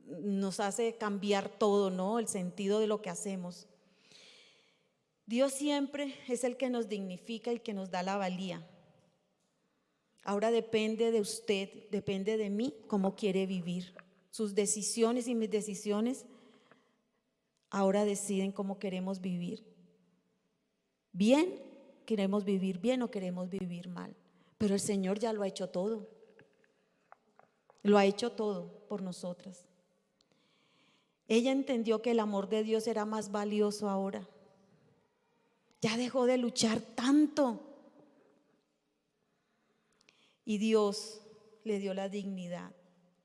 nos hace cambiar todo, ¿no? El sentido de lo que hacemos. Dios siempre es el que nos dignifica, el que nos da la valía. Ahora depende de usted, depende de mí, cómo quiere vivir. Sus decisiones y mis decisiones ahora deciden cómo queremos vivir. Bien, queremos vivir bien o queremos vivir mal. Pero el Señor ya lo ha hecho todo. Lo ha hecho todo por nosotras. Ella entendió que el amor de Dios era más valioso ahora. Ya dejó de luchar tanto. Y Dios le dio la dignidad,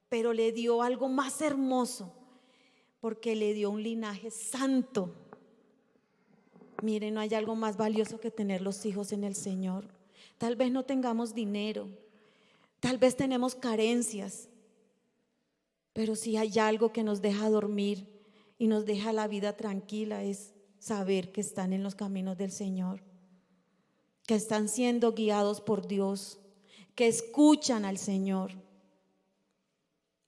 pero le dio algo más hermoso, porque le dio un linaje santo. Miren, no hay algo más valioso que tener los hijos en el Señor. Tal vez no tengamos dinero, tal vez tenemos carencias, pero si hay algo que nos deja dormir y nos deja la vida tranquila, es saber que están en los caminos del Señor, que están siendo guiados por Dios, que escuchan al Señor.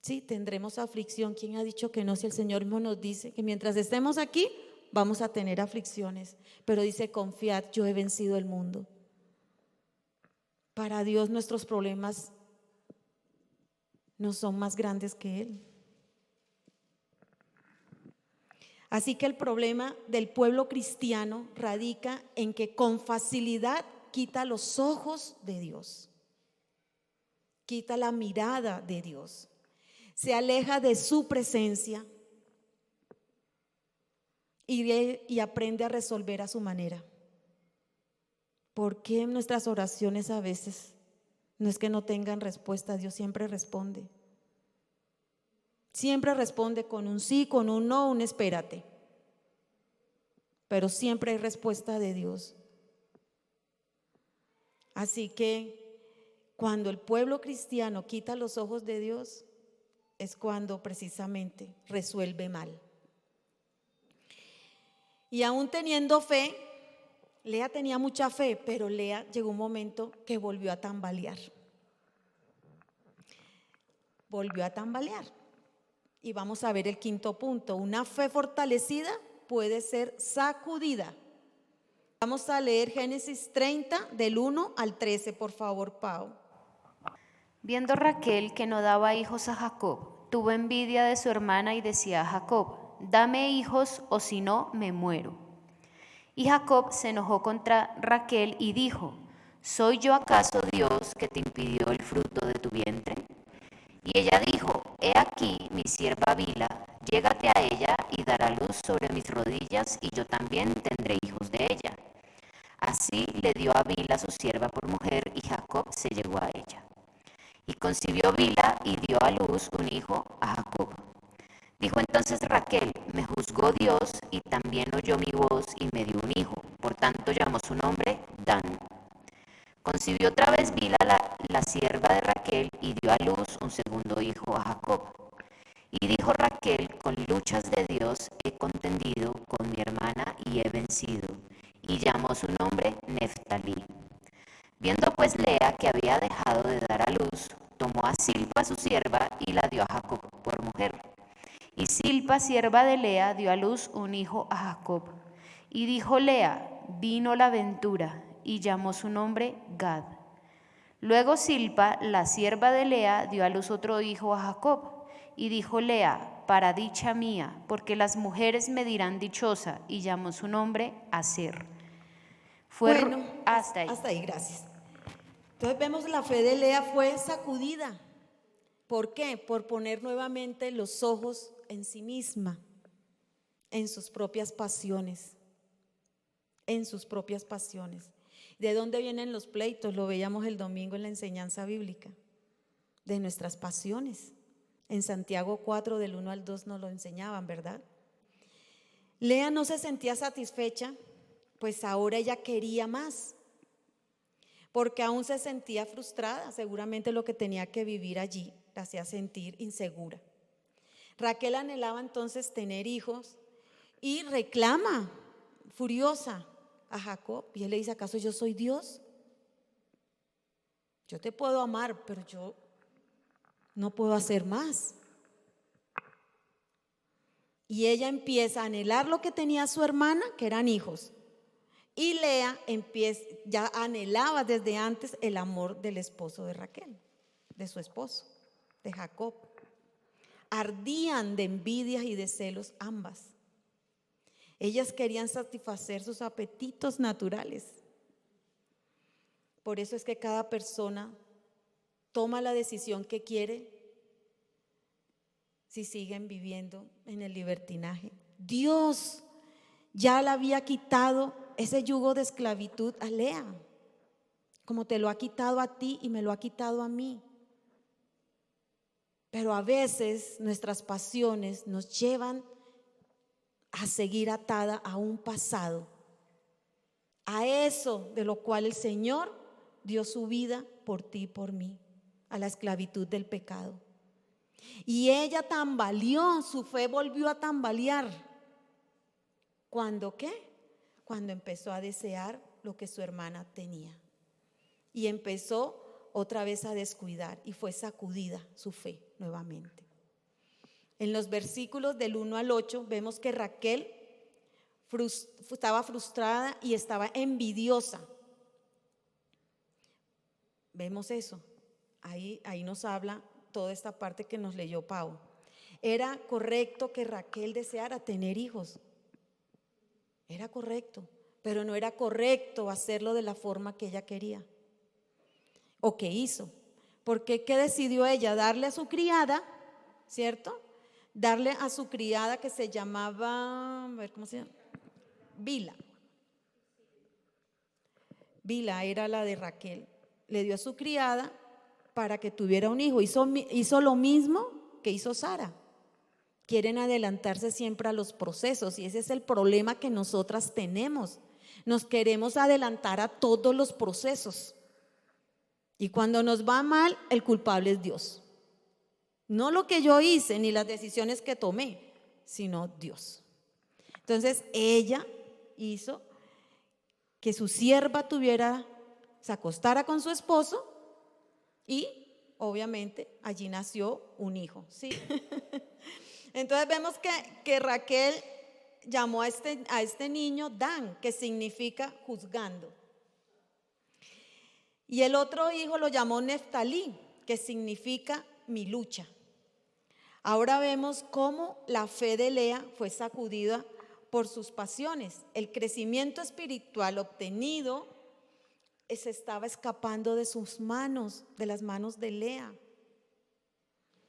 Sí, tendremos aflicción. ¿Quién ha dicho que no? Si el Señor mismo nos dice que mientras estemos aquí vamos a tener aflicciones, pero dice: confiad, yo he vencido el mundo. Para Dios nuestros problemas no son más grandes que Él. Así que el problema del pueblo cristiano radica en que con facilidad quita los ojos de Dios, quita la mirada de Dios, se aleja de su presencia y aprende a resolver a su manera. ¿Por qué nuestras oraciones a veces no es que no tengan respuesta? Dios siempre responde. Siempre responde con un sí, con un no, un espérate. Pero siempre hay respuesta de Dios. Así que cuando el pueblo cristiano quita los ojos de Dios, es cuando precisamente resuelve mal. Y aún teniendo fe, Lea tenía mucha fe, pero Lea llegó un momento que volvió a tambalear. Volvió a tambalear. Y vamos a ver el quinto punto. Una fe fortalecida puede ser sacudida. Vamos a leer Génesis 30 del 1 al 13, por favor, Pau. Viendo Raquel que no daba hijos a Jacob, tuvo envidia de su hermana y decía a Jacob: dame hijos o si no me muero. Y Jacob se enojó contra Raquel y dijo: ¿soy yo acaso Dios que te impidió el fruto de tu vientre? Y ella dijo: he aquí mi sierva Bila, llégate a ella y dará luz sobre mis rodillas, y yo también tendré hijos de ella. Así le dio a Bila su sierva por mujer, y Jacob se llegó a ella. Y concibió Bila y dio a luz un hijo a Jacob. Dijo entonces Raquel: me juzgó Dios y también oyó mi voz y me dio un hijo. Por tanto llamó su nombre Dan. Concibió otra vez Bila, la sierva de Raquel, y dio a luz un segundo hijo a Jacob. Y dijo Raquel: con luchas de Dios he contendido con mi hermana y he vencido. Y llamó su nombre Neftalí. Viendo pues Lea que había dejado de dar a luz, tomó a Silpa su sierva y la dio a Jacob por mujer. Y Silpa, sierva de Lea, dio a luz un hijo a Jacob. Y dijo Lea: vino la ventura, y llamó su nombre Gad. Luego Silpa, la sierva de Lea, dio a luz otro hijo a Jacob. Y dijo Lea: para dicha mía, porque las mujeres me dirán dichosa, y llamó su nombre Aser. Bueno, hasta ahí. Hasta ahí, gracias. Entonces vemos la fe de Lea fue sacudida. ¿Por qué? Por poner nuevamente los ojos en sí misma, en sus propias pasiones, en sus propias pasiones. ¿De dónde vienen los pleitos? Lo veíamos el domingo en la enseñanza bíblica. De nuestras pasiones. En Santiago 4 del 1 al 2 nos lo enseñaban, ¿verdad? Lea no se sentía satisfecha, pues ahora ella quería más. porque aún se sentía frustrada. Seguramente lo que tenía que vivir allí la hacía sentir insegura. Raquel anhelaba entonces tener hijos y reclama, furiosa, a Jacob. Y él le dice: ¿acaso yo soy Dios? Yo te puedo amar, pero yo no puedo hacer más. Y ella empieza a anhelar lo que tenía su hermana, que eran hijos. Y Lea ya anhelaba desde antes el amor del esposo de Raquel, de su esposo, de Jacob. Ardían de envidias y de celos ambas. Ellas querían satisfacer sus apetitos naturales. Por eso es que cada persona toma la decisión que quiere si siguen viviendo en el libertinaje. Dios ya le había quitado ese yugo de esclavitud a Lea, como te lo ha quitado a ti y me lo ha quitado a mí. Pero a veces nuestras pasiones nos llevan a seguir atada a un pasado, a eso de lo cual el Señor dio su vida por ti y por mí, a la esclavitud del pecado. Y ella tambaleó, su fe volvió a tambalear. ¿Cuándo qué? Cuando empezó a desear lo que su hermana tenía. Y empezó otra vez a descuidar y fue sacudida su fe nuevamente. En los versículos del 1 al 8 vemos que Raquel estaba frustrada y estaba envidiosa. Vemos eso. Ahí nos habla toda esta parte que nos leyó Pau. Era correcto que Raquel deseara tener hijos. Era correcto, pero no era correcto hacerlo de la forma que ella quería o que hizo. Porque ¿qué decidió ella? Darle a su criada, ¿cierto? Darle a su criada que se llamaba, a ver cómo se llama, Bila. Bila era la de Raquel. Le dio a su criada para que tuviera un hijo. Hizo lo mismo que hizo Sara. Quieren adelantarse siempre a los procesos y ese es el problema que nosotras tenemos. Nos queremos adelantar a todos los procesos. Y cuando nos va mal, el culpable es Dios. No lo que yo hice ni las decisiones que tomé, sino Dios. Entonces ella hizo que su sierva se acostara con su esposo y obviamente allí nació un hijo, ¿sí? Entonces vemos que Raquel llamó a este niño Dan, que significa juzgando. Y el otro hijo lo llamó Neftalí, que significa mi lucha. Ahora vemos cómo la fe de Lea fue sacudida por sus pasiones. El crecimiento espiritual obtenido se estaba escapando de sus manos, de las manos de Lea.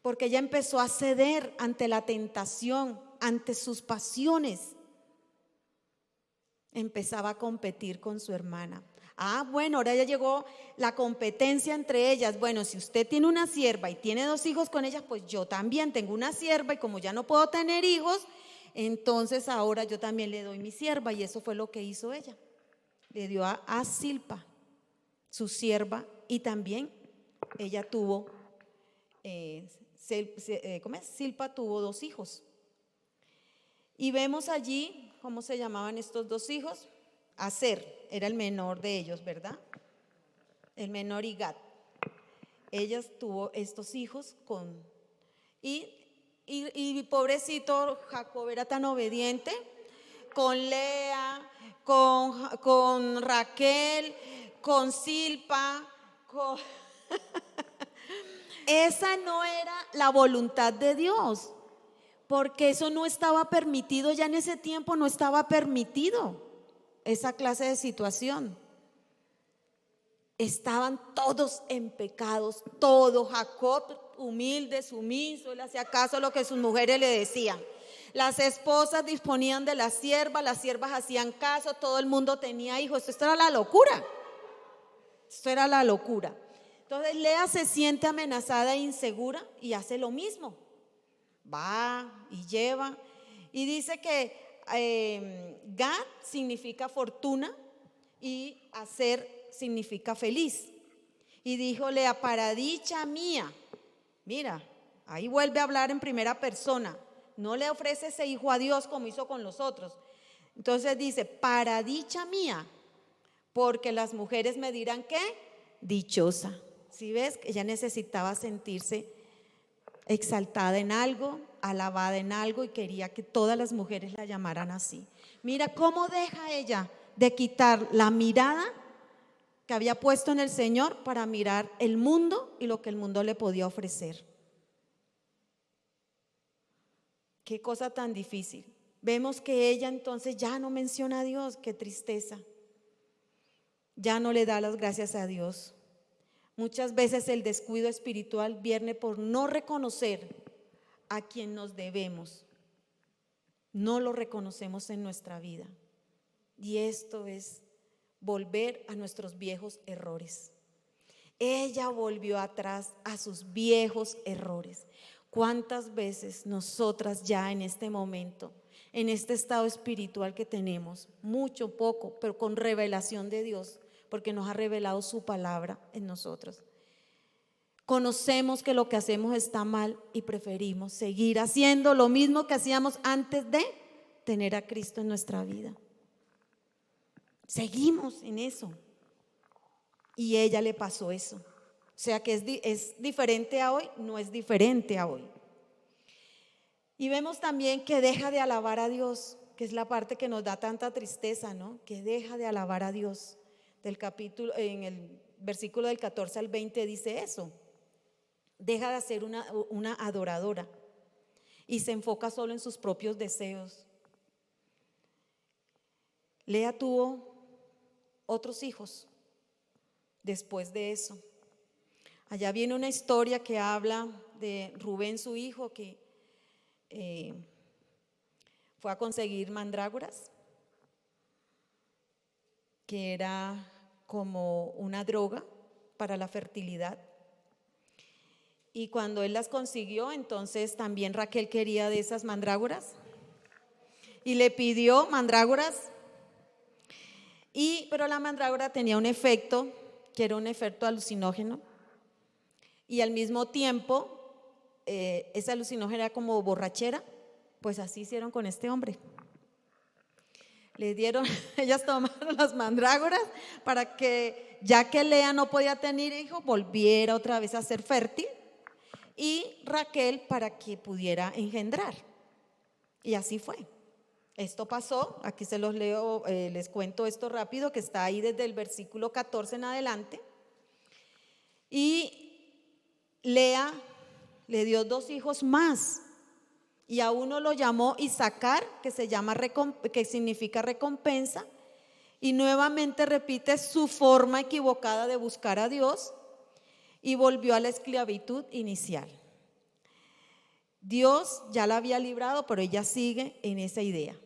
Porque ella empezó a ceder ante la tentación, ante sus pasiones. Empezaba a competir con su hermana. Bueno, ahora ya llegó la competencia entre ellas. Bueno, si usted tiene una sierva y tiene 2 hijos con ella, pues yo también tengo una sierva y como ya no puedo tener hijos, entonces ahora yo también le doy mi sierva. Y eso fue lo que hizo ella. Le dio a Silpa, su sierva, y también ella tuvo, Silpa tuvo 2 hijos. Y vemos allí, ¿cómo se llamaban estos 2 hijos? Aser era el menor de ellos, ¿verdad? El menor y Gad. Ella tuvo estos hijos y pobrecito Jacob era tan obediente con Lea, con Raquel, con Silpa, Esa no era la voluntad de Dios, porque eso no estaba permitido, ya en ese tiempo no estaba permitido esa clase de situación. Estaban todos en pecados, todo. Jacob humilde, sumiso, él hacía caso a lo que sus mujeres le decían. Las esposas disponían de las siervas hacían caso, todo el mundo tenía hijos. Esto era la locura. Esto era la locura. Entonces Lea se siente amenazada e insegura y hace lo mismo. Va y lleva. Y dice que Gad significa fortuna y Aser significa feliz. Y dijo Lea, para dicha mía, mira, ahí vuelve a hablar en primera persona, no le ofrece ese hijo a Dios como hizo con los otros. Entonces dice, para dicha mía, porque las mujeres me dirán ¿qué? Dichosa. ¿Sí ves? Ella necesitaba sentirse exaltada en algo, alabada en algo, y quería que todas las mujeres la llamaran así. Mira cómo deja ella de quitar la mirada que había puesto en el Señor para mirar el mundo y lo que el mundo le podía ofrecer. Qué cosa tan difícil. Vemos que ella entonces ya no menciona a Dios, qué tristeza. Ya no le da las gracias a Dios. Muchas veces el descuido espiritual viene por no reconocer a quien nos debemos. No lo reconocemos en nuestra vida. Y esto es volver a nuestros viejos errores. Ella volvió atrás a sus viejos errores. ¿Cuántas veces nosotras ya en este momento, en este estado espiritual que tenemos, mucho, poco, pero con revelación de Dios, porque nos ha revelado su palabra en nosotros, conocemos que lo que hacemos está mal y preferimos seguir haciendo lo mismo que hacíamos antes de tener a Cristo en nuestra vida? Seguimos en eso. Y a ella le pasó eso. O sea que es diferente a hoy, no es diferente a hoy. Y vemos también que deja de alabar a Dios, que es la parte que nos da tanta tristeza, ¿no? Que deja de alabar a Dios. Del capítulo, en el versículo del 14 al 20 dice eso. Deja de ser una adoradora y se enfoca solo en sus propios deseos. Lea tuvo otros hijos después de eso. Allá viene una historia que habla de Rubén, su hijo, que fue a conseguir mandrágoras, que era como una droga para la fertilidad. Y cuando él las consiguió, entonces también Raquel quería de esas mandrágoras y le pidió mandrágoras. Pero la mandrágora tenía un efecto, que era un efecto alucinógeno, y al mismo tiempo esa alucinógena era como borrachera. Pues así hicieron con este hombre. Le dieron, ellas tomaron las mandrágoras para que, ya que Lea no podía tener hijos, volviera otra vez a ser fértil, y Raquel para que pudiera engendrar. Y así fue. Esto pasó, aquí se los leo, les cuento esto rápido, que está ahí desde el versículo 14 en adelante. Y Lea le dio 2 hijos más, y a uno lo llamó Isaacar, que significa recompensa, y nuevamente repite su forma equivocada de buscar a Dios y volvió a la esclavitud inicial. Dios ya la había librado, pero ella sigue en esa idea.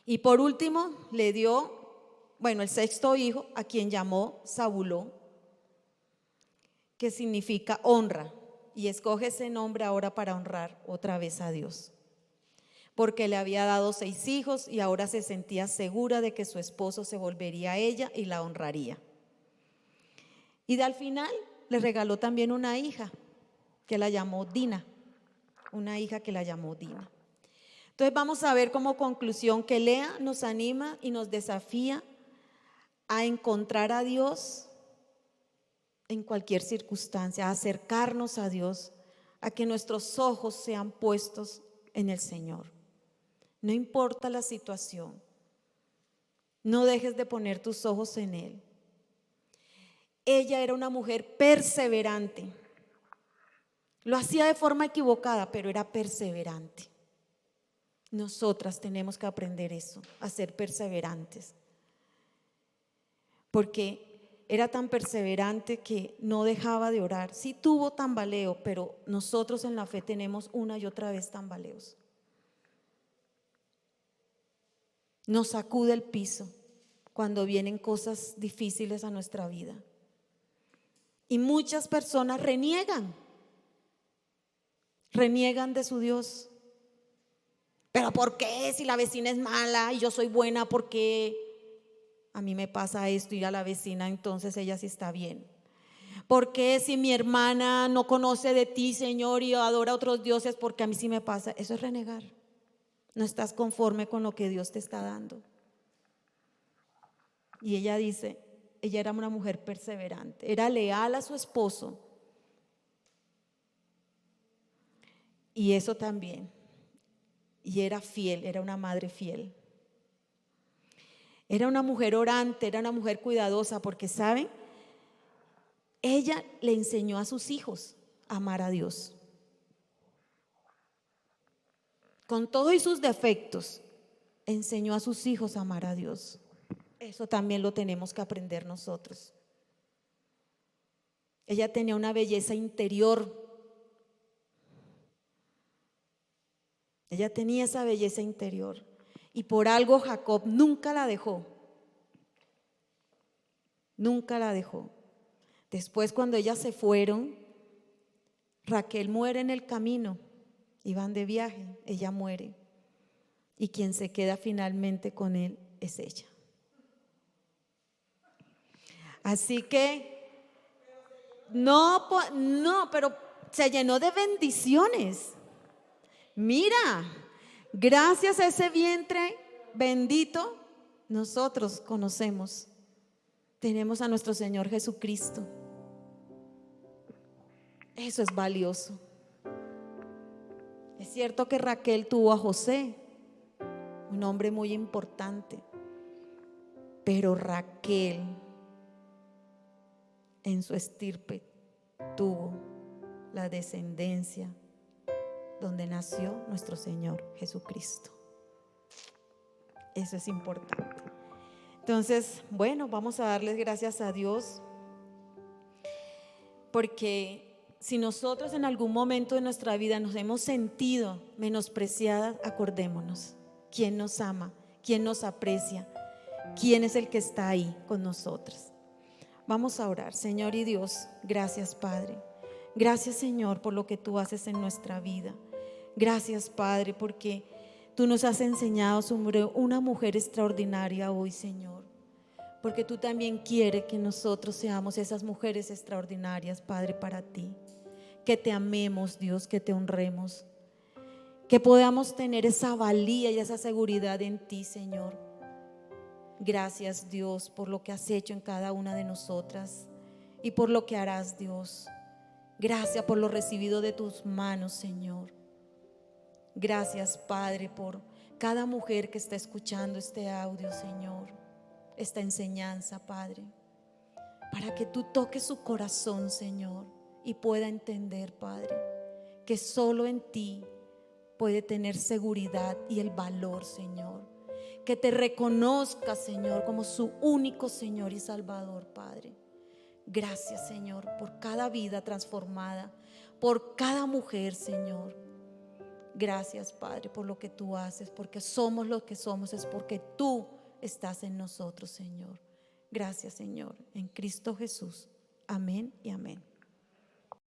Y por último le dio, el 6º hijo, a quien llamó Zabulón, que significa honra, y escoge ese nombre ahora para honrar otra vez a Dios, porque le había dado 6 hijos y ahora se sentía segura de que su esposo se volvería a ella y la honraría. Y al final le regaló también una hija que la llamó Dina, Entonces vamos a ver como conclusión que Lea nos anima y nos desafía a encontrar a Dios en cualquier circunstancia, a acercarnos a Dios, a que nuestros ojos sean puestos en el Señor. No importa la situación, no dejes de poner tus ojos en Él. Ella era una mujer perseverante. Lo hacía de forma equivocada, pero era perseverante. Nosotras tenemos que aprender eso, a ser perseverantes. Porque era tan perseverante que no dejaba de orar. Sí tuvo tambaleo, pero nosotros en la fe tenemos una y otra vez tambaleos. Nos sacude el piso cuando vienen cosas difíciles a nuestra vida. Y muchas personas reniegan de su Dios. ¿Pero por qué? Si la vecina es mala y yo soy buena, ¿por qué? a mí me pasa esto y a la vecina, entonces ella sí está bien? ¿Por qué si mi hermana no conoce de ti, Señor, y adora a otros dioses, porque a mí sí me pasa? Eso es renegar. No estás conforme con lo que Dios te está dando. Y ella dice, ella era una mujer perseverante, era leal a su esposo. Y eso también. Y era fiel, era una madre fiel. Era una mujer orante, era una mujer cuidadosa, porque ¿saben? Ella le enseñó a sus hijos a amar a Dios. Con todos y sus defectos, enseñó a sus hijos a amar a Dios. Eso también lo tenemos que aprender nosotros. Ella tenía una belleza interior. Ella tenía esa belleza interior. Y por algo Jacob nunca la dejó. Nunca la dejó. Después, cuando ellas se fueron, Raquel muere en el camino. Iban de viaje, ella muere. Y quien se queda finalmente con él es ella. Así que, no, pero se llenó de bendiciones. Mira, gracias a ese vientre bendito, nosotros conocemos, tenemos a nuestro Señor Jesucristo. Eso es valioso. Es cierto que Raquel tuvo a José, un hombre muy importante, pero Raquel en su estirpe tuvo la descendencia donde nació nuestro Señor Jesucristo. Eso es importante. Entonces, bueno, vamos a darles gracias a Dios, porque si nosotros en algún momento de nuestra vida nos hemos sentido menospreciadas, acordémonos quién nos ama, quién nos aprecia, quién es el que está ahí con nosotros. Vamos a orar. Señor y Dios, gracias, Padre. Gracias, Señor, por lo que tú haces en nuestra vida. Gracias, Padre, porque tú nos has enseñado sobre una mujer extraordinaria hoy, Señor. Porque tú también quieres que nosotros seamos esas mujeres extraordinarias, Padre, para ti. Que te amemos, Dios, que te honremos. Que podamos tener esa valía y esa seguridad en ti, Señor. Gracias, Dios, por lo que has hecho en cada una de nosotras y por lo que harás, Dios. Gracias por lo recibido de tus manos, Señor. Gracias, Padre, por cada mujer que está escuchando este audio, Señor, esta enseñanza, Padre, para que tú toques su corazón, Señor, y pueda entender, Padre, que solo en ti puede tener seguridad y el valor, Señor. Que te reconozca, Señor, como su único Señor y Salvador, Padre. Gracias, Señor, por cada vida transformada, por cada mujer, Señor. Gracias, Padre, por lo que tú haces, porque somos lo que somos, es porque tú estás en nosotros, Señor. Gracias, Señor, en Cristo Jesús. Amén y amén.